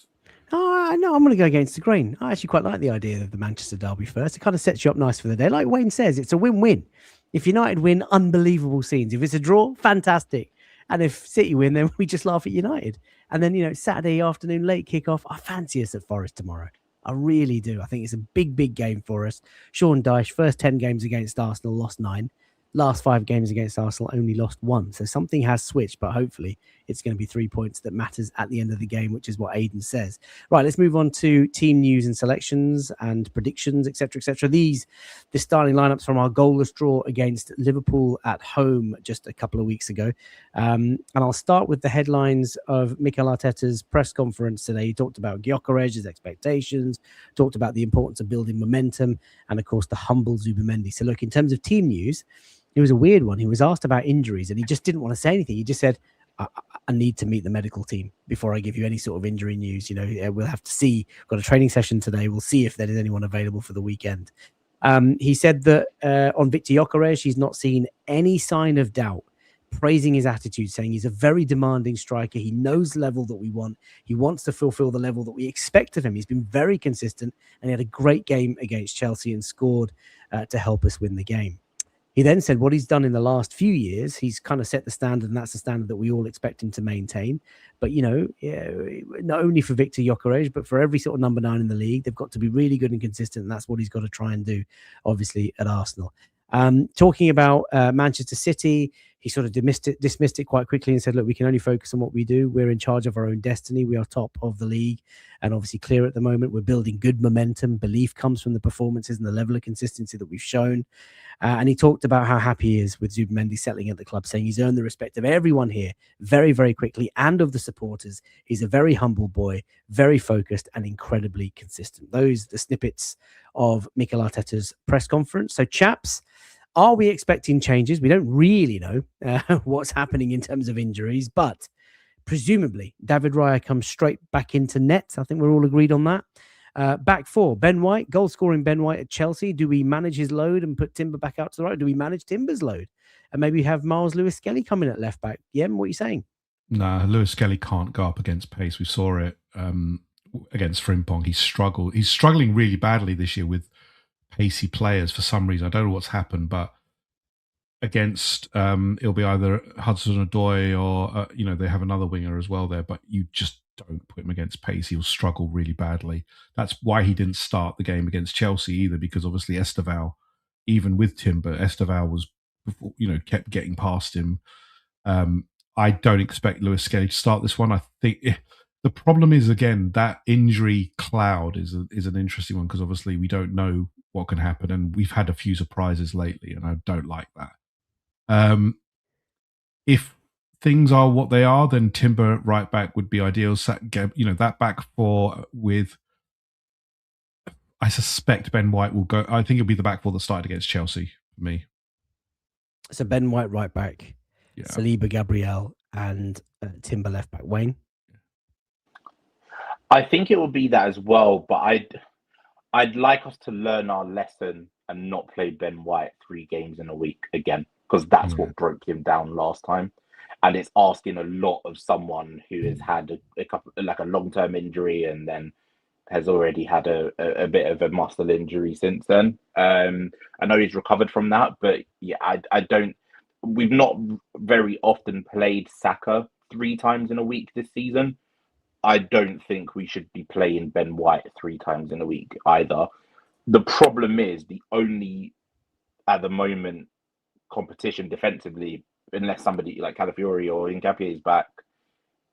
No, I'm going to go against the grain. I actually quite like the idea of the Manchester derby first. It kind of sets you up nice for the day. Like Wayne says, it's a win-win. If United win, unbelievable scenes. If it's a draw, fantastic. And if City win, then we just laugh at United. And then, Saturday afternoon, late kickoff, I fancy us at Forest tomorrow. I really do. I think it's a big, big game for us. Sean Dyche, first 10 games against Arsenal, lost 9. Last 5 games against Arsenal, only lost 1. So something has switched, but hopefully it's going to be 3 points that matters at the end of the game, which is what Aidan says. Right, let's move on to team news and selections and predictions, etc., etc. The starting lineups from our goalless draw against Liverpool at home just a couple of weeks ago. And I'll start with the headlines of Mikel Arteta's press conference today. He talked about Gyokeres, his expectations, talked about the importance of building momentum, and of course the humble Zubimendi. So look, in terms of team news, it was a weird one. He was asked about injuries and he just didn't want to say anything. He just said, I need to meet the medical team before I give you any sort of injury news. We'll have to see. Got a training session today. We'll see if there is anyone available for the weekend. He said that on Victor Gyokeres, he's not seen any sign of doubt, praising his attitude, saying he's a very demanding striker. He knows the level that we want. He wants to fulfill the level that we expect of him. He's been very consistent, and he had a great game against Chelsea and scored to help us win the game. He then said what he's done in the last few years, he's kind of set the standard, and that's the standard that we all expect him to maintain. But, not only for Victor Gyokeres, but for every sort of number 9 in the league, they've got to be really good and consistent, and that's what he's got to try and do, obviously, at Arsenal. Talking about Manchester City, he sort of dismissed it quite quickly and said, look, we can only focus on what we do. We're in charge of our own destiny. We are top of the league and obviously clear at the moment. We're building good momentum. Belief comes from the performances and the level of consistency that we've shown. And he talked about how happy he is with Zubimendi settling at the club, saying he's earned the respect of everyone here very, very quickly and of the supporters. He's a very humble boy, very focused and incredibly consistent. Those are the snippets of Mikel Arteta's press conference. So, chaps, are we expecting changes? We don't really know what's happening in terms of injuries, but presumably David Raya comes straight back into net. I think we're all agreed on that. Back 4, Ben White, goal-scoring Ben White at Chelsea. Do we manage his load and put Timber back out to the right? Do we manage Timber's load? And maybe have Miles Lewis-Skelly coming at left back? Yeah, what are you saying? Nah, Lewis-Skelly can't go up against pace. We saw it against Frimpong. He struggled. He's struggling really badly this year with pacey players for some reason. I don't know what's happened, but against it'll be either Hudson-Odoi or they have another winger as well there, but you just don't put him against pace. He'll struggle really badly. That's why he didn't start the game against Chelsea either, because obviously Esteval, even with Timber, Esteval was kept getting past him. I don't expect Lewis-Skelly to start this one. I think the problem is, again, that injury cloud is an interesting one, because obviously we don't know what can happen, and we've had a few surprises lately, and I don't like that. If things are what they are, then Timber right back would be ideal. That back 4 with, I suspect Ben White will go. I think it'll be the back 4 that started against Chelsea for me. So Ben White right back, yeah. Saliba, Gabriel, and Timber left back. Wayne? I think it will be that as well, but I'd like us to learn our lesson and not play Ben White 3 games in a week again, because that's what broke him down last time. And it's asking a lot of someone who has had a long-term injury and then has already had a bit of a muscle injury since then. I know he's recovered from that, but yeah, I don't. We've not very often played Saka 3 times in a week this season. I don't think we should be playing Ben White 3 times in a week either. The problem is the only, at the moment, competition defensively, unless somebody like Calafiori or Nketiah is back,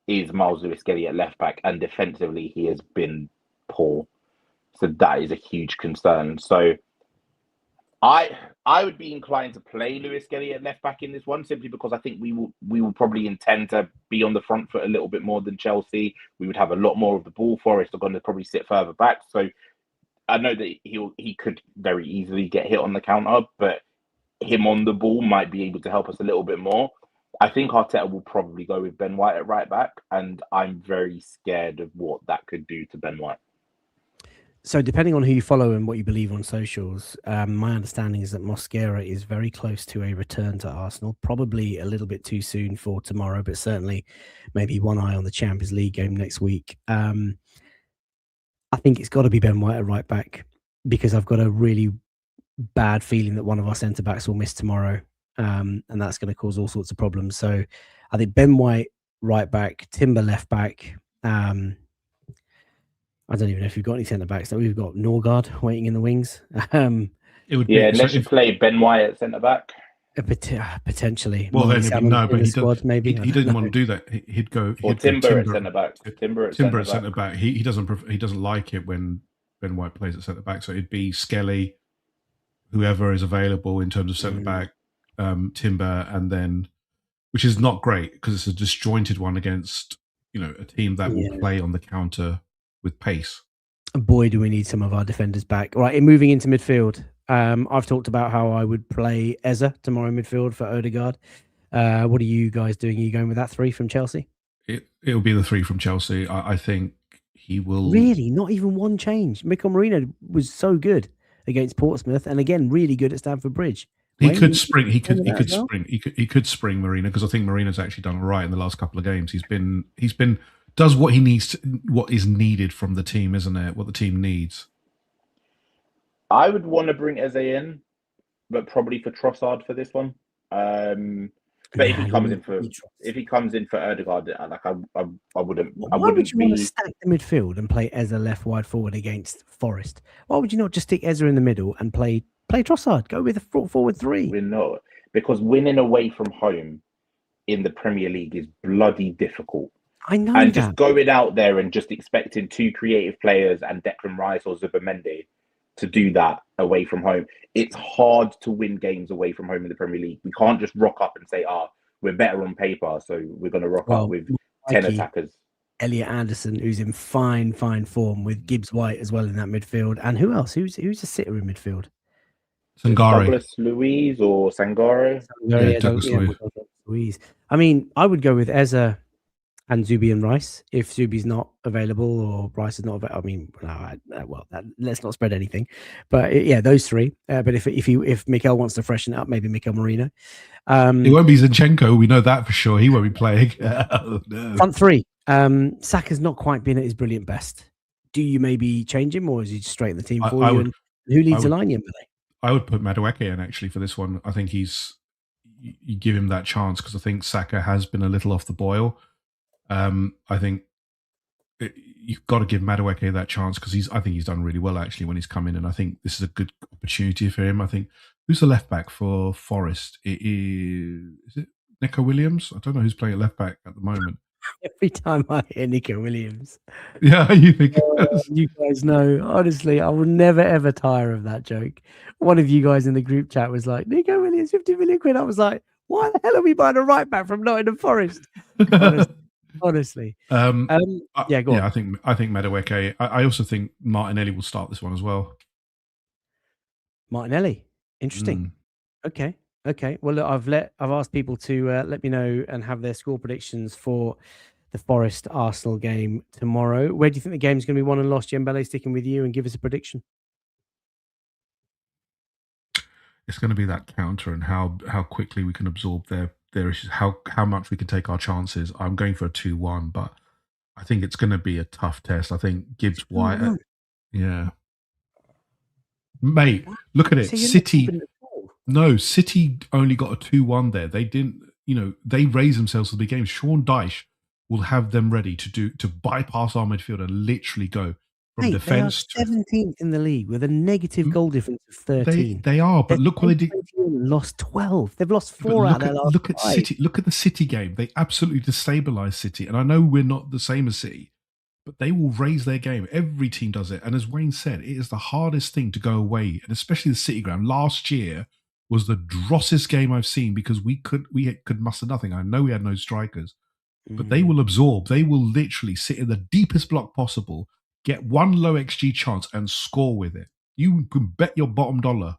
is Miles Lewis-Skelly at left back, and defensively he has been poor. So that is a huge concern. So I would be inclined to play Lewis-Skelly at left back in this one, simply because I think we will probably intend to be on the front foot a little bit more than Chelsea. We would have a lot more of the ball. Forest are going to probably sit further back. So I know that he could very easily get hit on the counter, but him on the ball might be able to help us a little bit more. I think Arteta will probably go with Ben White at right back, and I'm very scared of what that could do to Ben White. So depending on who you follow and what you believe on socials, my understanding is that Mosquera is very close to a return to Arsenal, probably a little bit too soon for tomorrow, but certainly maybe one eye on the Champions League game next week. I think it's got to be Ben White at right back, because I've got a really bad feeling that one of our centre-backs will miss tomorrow, and that's going to cause all sorts of problems. So I think Ben White right back, Timber left back. I don't even know if we've got any centre-backs. So we've got Norgard waiting in the wings. It would be, unless you play Ben White at centre-back. Potentially. Well, then it'd be no, but maybe he didn't want to do that. He'd go Timber at centre-back. Timber at centre-back. He doesn't like it when Ben White plays at centre-back. So it'd be Skelly, whoever is available in terms of centre-back, Timber, and then, which is not great because it's a disjointed one against a team that will play on the counter with pace. Boy, do we need some of our defenders back. Right, moving into midfield. I've talked about how I would play Eze tomorrow in midfield for Odegaard. What are you guys doing? Are you going with that 3 from Chelsea? It'll be the 3 from Chelsea. I think he will. Really, not even one change. Mikel Merino was so good against Portsmouth, and again, really good at Stamford Bridge. He Wayne, could spring. He remember that could as well? spring. He could spring Marina, because I think Marina's actually done all right in the last couple of games. He's been does what he needs to, what is needed from the team, isn't it? What the team needs. I would want to bring Eze in, but probably for Trossard for this one. But if he comes in for Ødegaard, I wouldn't. Why would you want to stack the midfield and play Eze left wide forward against Forest? Why would you not just stick Eze in the middle and play Trossard? Go with a forward 3. We're not, because winning away from home in the Premier League is bloody difficult. I know and that. Just going out there and just expecting 2 creative players and Declan Rice or Zubimendi to do that away from home. It's hard to win games away from home in the Premier League. We can't just rock up and say, we're better on paper, so we're going to rock up with 10 attackers. Elliot Anderson, who's in fine form, with Gibbs White as well in that midfield. And who else? Who's a sitter in midfield? Sangare. Douglas Luiz or Sangare? Douglas Luiz. I mean, I would go with Eze and Zubi and Rice if Zubi's not available or Rice is not available. I mean, let's not spread anything. But yeah, those 3. But if Mikel wants to freshen it up, maybe Mikel Merino. It won't be Zinchenko. We know that for sure. He won't be playing. Oh, no. Front 3. Saka's not quite been at his brilliant best. Do you maybe change him, or is he just straight in the team for you? And who leads the line, Yembele? I would put Madueke in actually for this one. I think you give him that chance, because I think Saka has been a little off the boil. I think you've got to give Madueke that chance, because I think he's done really well actually when he's come in, and I think this is a good opportunity for him. I think who's the left back for Forest? Is it Nico Williams? I don't know who's playing at left back at the moment. Every time I hear Nico Williams, yeah, you think you guys know. Honestly, I will never ever tire of that joke. One of you guys in the group chat was like, "Nico Williams, 50 million quid." I was like, "Why the hell are we buying a right back from Nottingham Forest?" Honestly. Yeah, go on. Yeah, I think Madueke. I also think Martinelli will start this one as well. Martinelli, interesting. Okay. Well, look, I've asked people to let me know and have their score predictions for the Forest Arsenal game tomorrow. Where do you think the game's going to be won and lost? Yembele, sticking with you, and give us a prediction. It's going to be that counter and how quickly we can absorb their issues, how much we can take our chances. I'm going for a 2-1, but I think it's going to be a tough test. I think Gibbs White, yeah, mate, look at it. So City only got a 2-1 there. They didn't, they raised themselves for the game. Sean Dyche will have them ready to bypass our midfield and literally go from defence. They are 17th in the league with a negative goal difference of 13. They are, but look what they did. Lost 12. They've lost 4 out of their last Look at City. Look at the City game. They absolutely destabilised City. And I know we're not the same as City, but they will raise their game. Every team does it. And as Wayne said, it is the hardest thing to go away, and especially the City ground. Last year was the drossest game I've seen, because we could muster nothing. I know we had no strikers, but they will absorb. They will literally sit in the deepest block possible, get one low XG chance, and score with it. You can bet your bottom dollar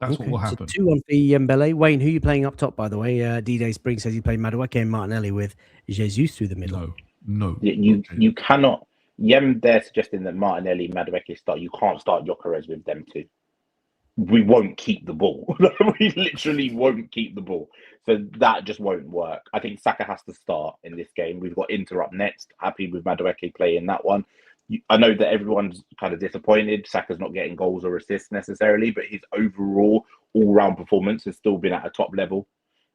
that's what will happen. So 2-1 for Yembele. Wayne, who are you playing up top, by the way? D-Day Spring says you play Madueke and Martinelli with Jesus through the middle. No. You cannot. Yem, they're suggesting that Martinelli, Madueke start. You can't start Gyokeres with them 2. We won't keep the ball. We literally won't keep the ball. So that just won't work. I think Saka has to start in this game. We've got Inter up next. Happy with Madueke playing that one. I know that everyone's kind of disappointed. Saka's not getting goals or assists necessarily, but his overall all-round performance has still been at a top level.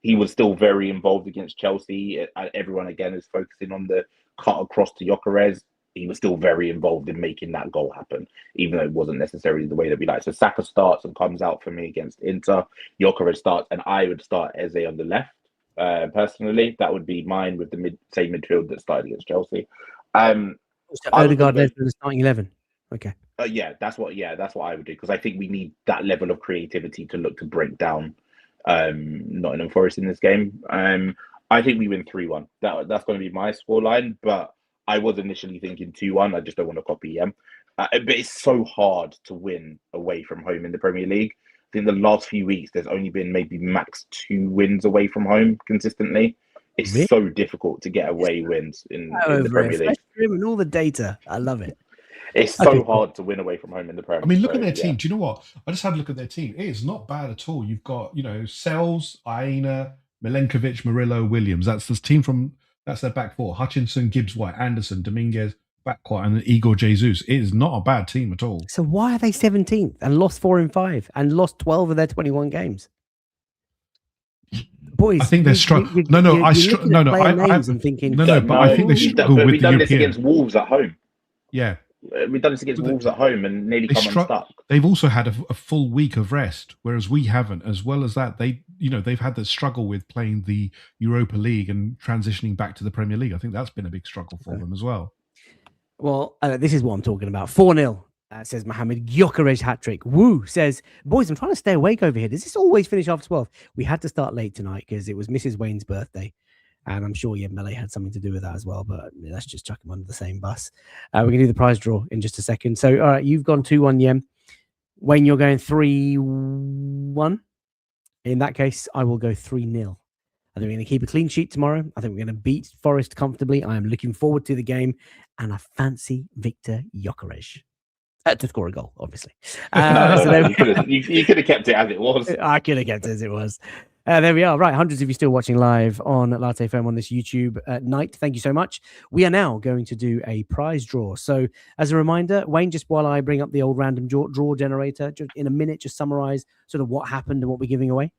He was still very involved against Chelsea. Everyone, again, is focusing on the cut across to Gyokeres. He was still very involved in making that goal happen, even though it wasn't necessarily the way that we like. So Saka starts and comes out for me against Inter. Gyokeres starts, and I would start Eze on the left. Personally, that would be mine with the same midfield that started against Chelsea. So Ødegaard led for the starting 11. Okay. That's what I would do, because I think we need that level of creativity to look to break down Nottingham Forest in this game. I think we win 3-1. That's going to be my scoreline, but I was initially thinking 2-1. I just don't want to copy him. But it's so hard to win away from home in the Premier League. I think the last few weeks there's only been maybe max 2 wins away from home consistently It's Really? so difficult to get away wins in the Premier League. And all the data. I love it. It's so hard to win away from home in the Premier. I mean, look at their team. Do you know what? I just had a look at their team. It is not bad at all. You've got, Sells, Aina, Milenkovic, Murillo, Williams. That's their back four. Hutchinson, Gibbs, White, Anderson, Dominguez, backquart, and Igor Jesus. It is not a bad team at all. So why are they 17th and lost 4 in 5 and lost 12 of their 21 games? Boys, I think they're struggling. No, I think they struggle with we've done the this against Wolves at home. Yeah. We've done this against Wolves at home and nearly come unstuck. They've also had a full week of rest, whereas we haven't. As well as that, they've had the struggle with playing the Europa League and transitioning back to the Premier League. I think that's been a big struggle for them as well. Well, this is what I'm talking about. 4-0, says Mohammed. Gyokeres hat-trick. Woo says, boys, I'm trying to stay awake over here. Does this always finish after 12? We had to start late tonight because it was Mrs. Wayne's birthday. And I'm sure Yembele had something to do with that as well, but let's just chuck him under the same bus. We're going to do the prize draw in just a second. So, all right, you've gone 2-1, Yem. Wayne, you're going 3-1. In that case, I will go 3-0. I think we're going to keep a clean sheet tomorrow. I think we're going to beat Forest comfortably. I am looking forward to the game, and I fancy Victor Gyokeres to score a goal, obviously. You could have kept it as it was. I could have kept it as it was. There we are. Right. Hundreds of you still watching live on Latte FM on this YouTube night. Thank you so much. We are now going to do a prize draw. So as a reminder, Wayne, just while I bring up the old random draw generator, just in a minute, just summarize sort of what happened and what we're giving away.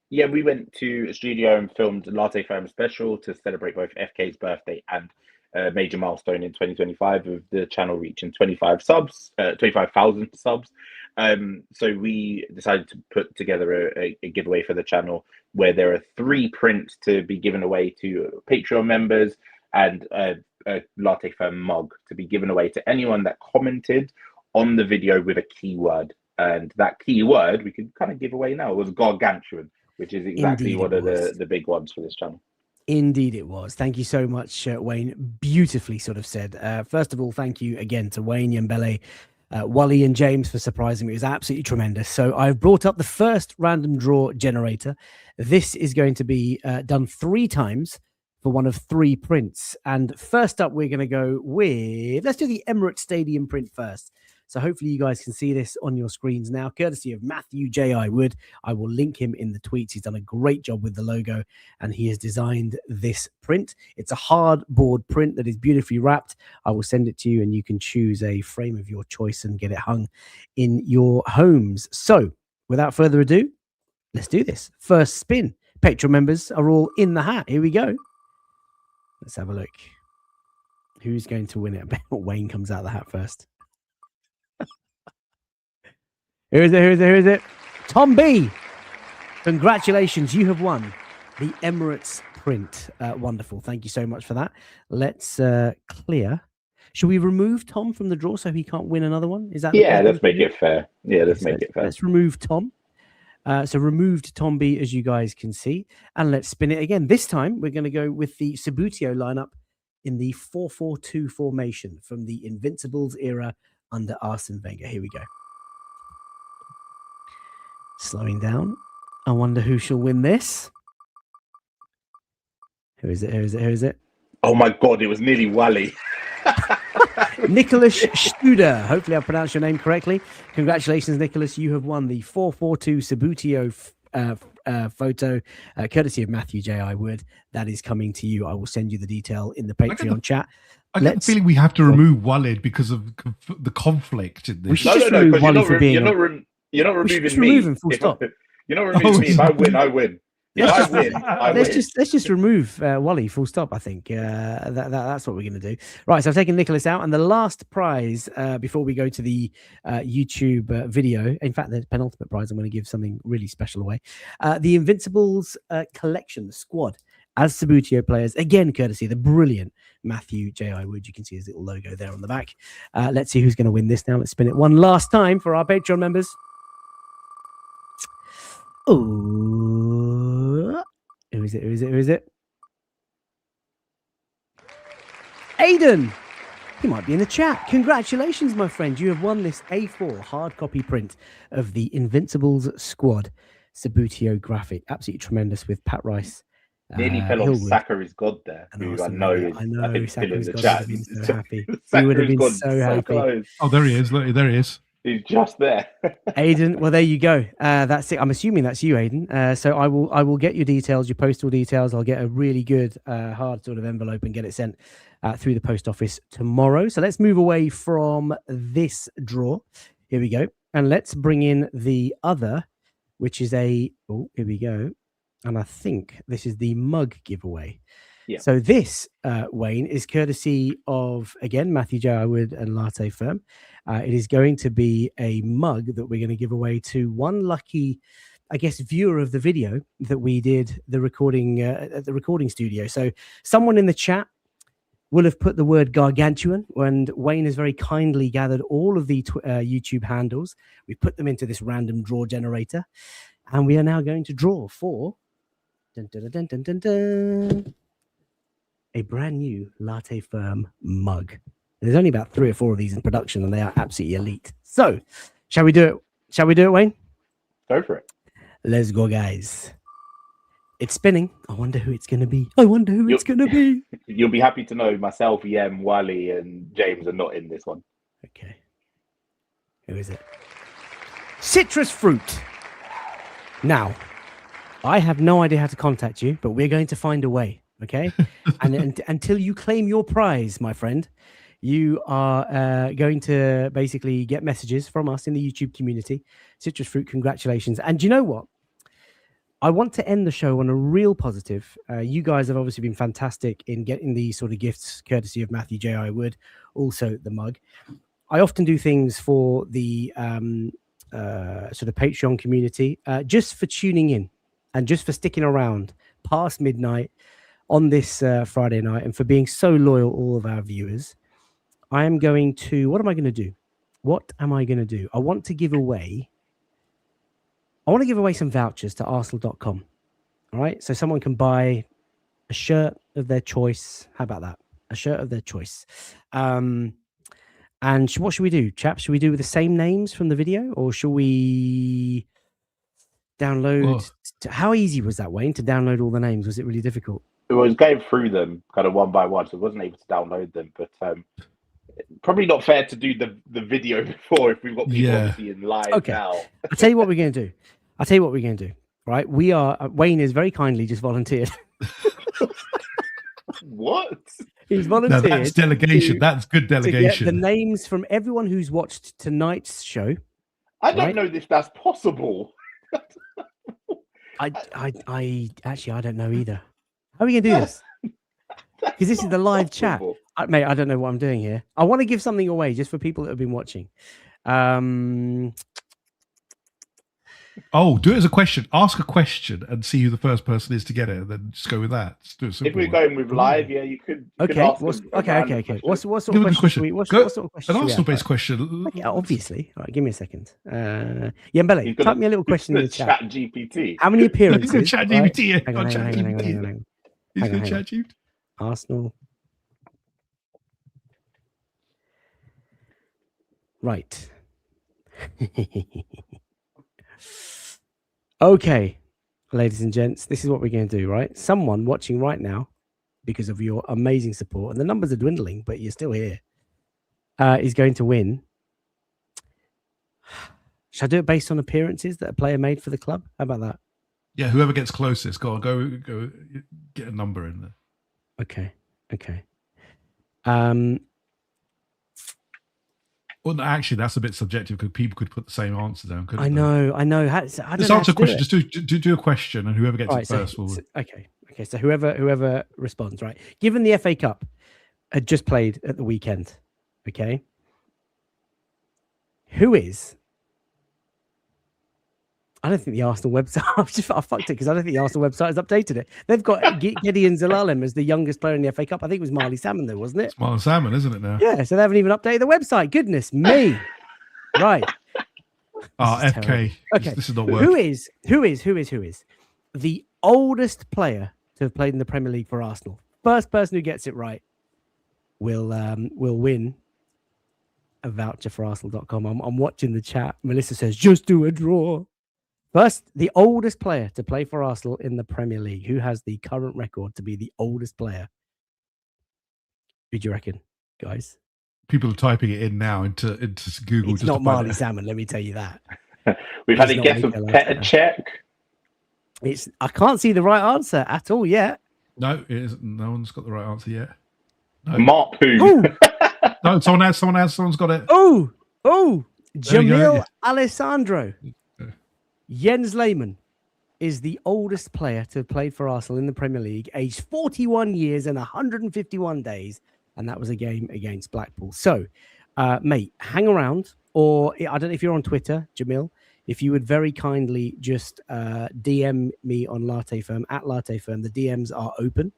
Yeah, we went to a studio and filmed a Latte FM special to celebrate both FK's birthday and a major milestone in 2025 of the channel reaching 25,000 subs. So we decided to put together a giveaway for the channel where there are 3 prints to be given away to Patreon members and a Latte Firm mug to be given away to anyone that commented on the video with a keyword. And that keyword we could kind of give away now. It was gargantuan, which is exactly one of the big ones for this channel. Indeed it was. Thank you so much, Wayne. Beautifully sort of said. First of all, thank you again to Wayne, Yembele, Wally and James for surprising me. It was absolutely tremendous. So I've brought up the first random draw generator. This is going to be done 3 times for one of 3 prints. And first up, we're going to go with, let's do the Emirates Stadium print first. So hopefully you guys can see this on your screens now, courtesy of Matthew J.I. Wood. I will link him in the tweets. He's done a great job with the logo and he has designed this print. It's a hardboard print that is beautifully wrapped. I will send it to you and you can choose a frame of your choice and get it hung in your homes. So without further ado, let's do this. First spin. Patreon members are all in the hat. Here we go. Let's have a look. Who's going to win it? I bet Wayne comes out of the hat first. Who is it? Tom B. Congratulations. You have won the Emirates print. Wonderful. Thank you so much for that. Let's clear. Should we remove Tom from the draw so he can't win another one? Is that? Yeah, let's make it fair. Yeah, let's make it fair. Let's remove Tom. So removed Tom B, as you guys can see. And let's spin it again. This time, we're going to go with the Subutio lineup in the 4-4-2 formation from the Invincibles era under Arsene Wenger. Here we go. Slowing down. I wonder who shall win this. Who is it? Oh my God, it was nearly Wally. Nicholas Studer. Hopefully I pronounced your name correctly. Congratulations, Nicholas. You have won the 4-4-2 Subutio photo, courtesy of Matthew J.I. Wood. That is coming to you. I will send you the detail in the Patreon chat. I get the feeling we have to remove Walid because of the conflict in this. We should just remove Wally for being... You're not removing me. You're not removing me. If I win, I win. I win. Let's just remove Wally. Full stop. I think that's what we're going to do. Right. So I've taken Nicholas out, and the last prize before we go to the YouTube video. In fact, the penultimate prize. I'm going to give something really special away. The Invincibles collection, the squad as Subutio players, again courtesy the brilliant Matthew J.I. Wood. You can see his little logo there on the back. Let's see who's going to win this now. Let's spin it one last time for our Patreon members. Oh, who is it? Aiden! He might be in the chat. Congratulations, my friend. You have won this A4 hard copy print of the Invincibles squad Subutio graphic. Absolutely tremendous with Pat Rice Nearly fell on Hill would. Saka is God there, And who I Arsene know Wenger. is, I know I think, Saka still in is the God would chat. have been so happy. He Saka would have is been God, so happy. close. Oh, there he is. Look, there he is. He's just there. Aidan, well, there you go. That's it. I'm assuming that's you, Aidan. So I will get your details, your postal details. I'll get a really good hard sort of envelope and get it sent through the post office tomorrow. So let's move away from this draw. Here we go. And let's bring in the other, which is here we go. And I think this is the mug giveaway. Yeah. So this, Wayne, is courtesy of, again, Matthew J. Iwood and Latte Firm. It is going to be a mug that we're going to give away to one lucky, I guess, viewer of the video that we did the recording at the recording studio. So someone in the chat will have put the word gargantuan, and Wayne has very kindly gathered all of the YouTube handles. We put them into this random draw generator, and we are now going to draw for a brand new Latte Firm mug. There's only about 3 or 4 of these in production, and they are absolutely elite. So, shall we do it? Shall we do it, Wayne? Go for it. Let's go, guys. It's spinning. I wonder who it's going to be. You'll be happy to know myself, Yem, Wally, and James are not in this one. Okay. Who is it? Citrus fruit. Now, I have no idea how to contact you, but we're going to find a way. Okay. and until you claim your prize, my friend, you are going to basically get messages from us in the YouTube community. Citrus fruit, congratulations. And you know what? I want to end the show on a real positive. You guys have obviously been fantastic in getting these sort of gifts, courtesy of Matthew J. Iwood, also the mug. I often do things for the sort of Patreon community, just for tuning in and just for sticking around past midnight on this Friday night, and for being so loyal, all of our viewers. I am going to, what am I going to do? I want to give away some vouchers to Arsenal.com. All right. So someone can buy a shirt of their choice. How about that? A shirt of their choice. And what should we do, chaps? Should we do with the same names from the video, or should we download? How easy was that, Wayne, to download all the names? Was it really difficult? It was going through them kind of one by one, so I wasn't able to download them. But probably not fair to do the video before if we've got people obviously in live now. I'll tell you what we're going to do. Right? Wayne is very kindly just volunteered. What? He's volunteered. No, that's delegation. That's good delegation. To get the names from everyone who's watched tonight's show. I don't know if that's possible. I don't know either. How are we going to do this? Because this is the live chat. Mate, I don't know what I'm doing here. I want to give something away just for people that have been watching. Do it as a question. Ask a question and see who the first person is to get it, and then just go with that. Just do it if we're going with live, you could. Okay. What sort of question? What sort of question? An Arsenal-based question. Okay, obviously. All right, give me a second. Yembele, type me a little question in the chat. Chat GPT. How many appearances? Chat GPT. Hang on. He's going to chat GPT. Arsenal. Right. Okay, ladies and gents, this is what we're going to do, right? Someone watching right now, because of your amazing support, and the numbers are dwindling, but you're still here, is going to win. Should I do it based on appearances that a player made for the club? How about that? Yeah, whoever gets closest, go get a number in there. Okay. Well, actually, that's a bit subjective because people could put the same answer down. I know. Just answer a question. Just do a question, and whoever gets it first will. Okay. So whoever responds, right? Given the FA Cup had just played at the weekend, okay. Who is? I don't think the Arsenal website. I fucked it because I don't think the Arsenal website has updated it. They've got Gideon Zelalem as the youngest player in the FA Cup. I think it was Marley Salmon, though, wasn't it? It's Marley Salmon, isn't it now? Yeah. So they haven't even updated the website. Goodness me! Right. FK. Terrible. Okay. This is not working. Who is the oldest player to have played in the Premier League for Arsenal? First person who gets it right will win a voucher for Arsenal.com. I'm watching the chat. Melissa says, just do a draw. First, the oldest player to play for Arsenal in the Premier League. Who has the current record to be the oldest player? Who do you reckon, guys? People are typing it in now into Google. It's just not to find Marley it. Salmon, let me tell you that. We've had It's a not guess of Mikel Petr Arteta. Cech. I can't see the right answer at all yet. No, it isn't. No one's got the right answer yet. No, Mark Poo. Oh, no, someone's got it. oh, There you go. Jamil Alessandro. Jens Lehmann is the oldest player to play for Arsenal in the Premier League, aged 41 years and 151 days. And that was a game against Blackpool. So, mate, hang around. Or I don't know if you're on Twitter, Jamil, if you would very kindly just DM me on Latte Firm, at Latte Firm. The DMs are open.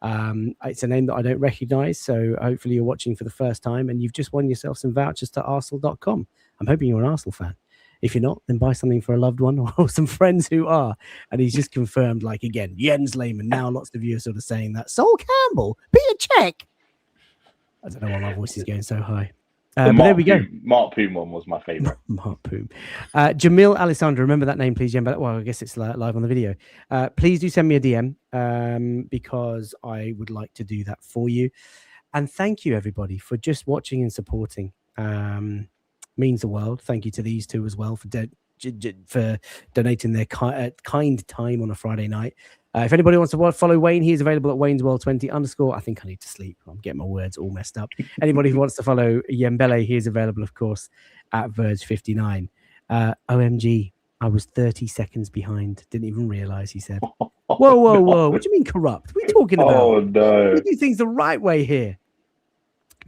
It's a name that I don't recognize. So hopefully you're watching for the first time and you've just won yourself some vouchers to Arsenal.com. I'm hoping you're an Arsenal fan. If you're not, then buy something for a loved one or some friends who are. And he's just confirmed, like, again, Jens Lehmann. Now lots of you are sort of saying that. Sol Campbell, Peter Cech. I don't know why my voice is going so high. But there we go. Mark Poom one was my favourite. Mark Poom. Jamil Alessandro, remember that name, please, Jem. Well, I guess it's live on the video. Please do send me a DM because I would like to do that for you. And thank you, everybody, for just watching and supporting. Means the world. Thank you to these two as well for donating their kind time on a Friday night. If anybody wants to follow Wayne, he is available at waynesworld20_. I think I need to sleep. I'm getting my words all messed up. Anybody who wants to follow Yembele, he is available, of course, at Verge59. OMG, I was 30 seconds behind. Didn't even realize, he said. Whoa. What do you mean corrupt? What are you talking about? Oh, no. We do things the right way here.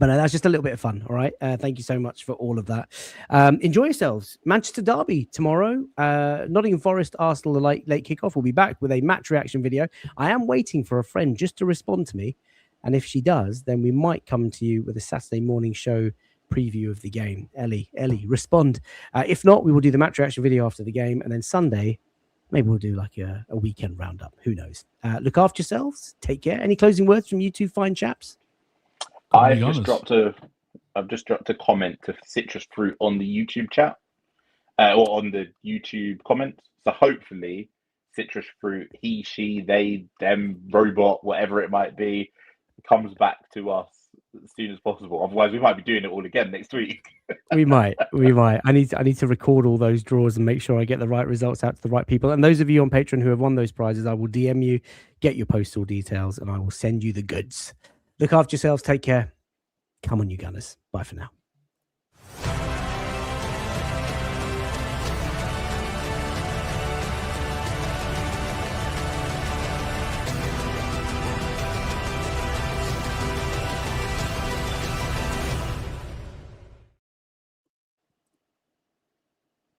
But no, that's just a little bit of fun. All right. Thank you so much for all of that. Enjoy yourselves. Manchester Derby tomorrow. Nottingham Forest, Arsenal, the late kickoff. We'll be back with a match reaction video. I am waiting for a friend just to respond to me. And if she does, then we might come to you with a Saturday morning show preview of the game. Ellie, respond. If not, we will do the match reaction video after the game. And then Sunday, maybe we'll do like a weekend roundup. Who knows? Look after yourselves. Take care. Any closing words from you two fine chaps? I've just dropped a comment to Citrus Fruit on the YouTube chat, or on the YouTube comments. So hopefully, Citrus Fruit, he, she, they, them, robot, whatever it might be, comes back to us as soon as possible. Otherwise, we might be doing it all again next week. We might. I need to record all those draws and make sure I get the right results out to the right people. And those of you on Patreon who have won those prizes, I will DM you, get your postal details, and I will send you the goods. Look after yourselves. Take care. Come on, you Gunners. Bye for now.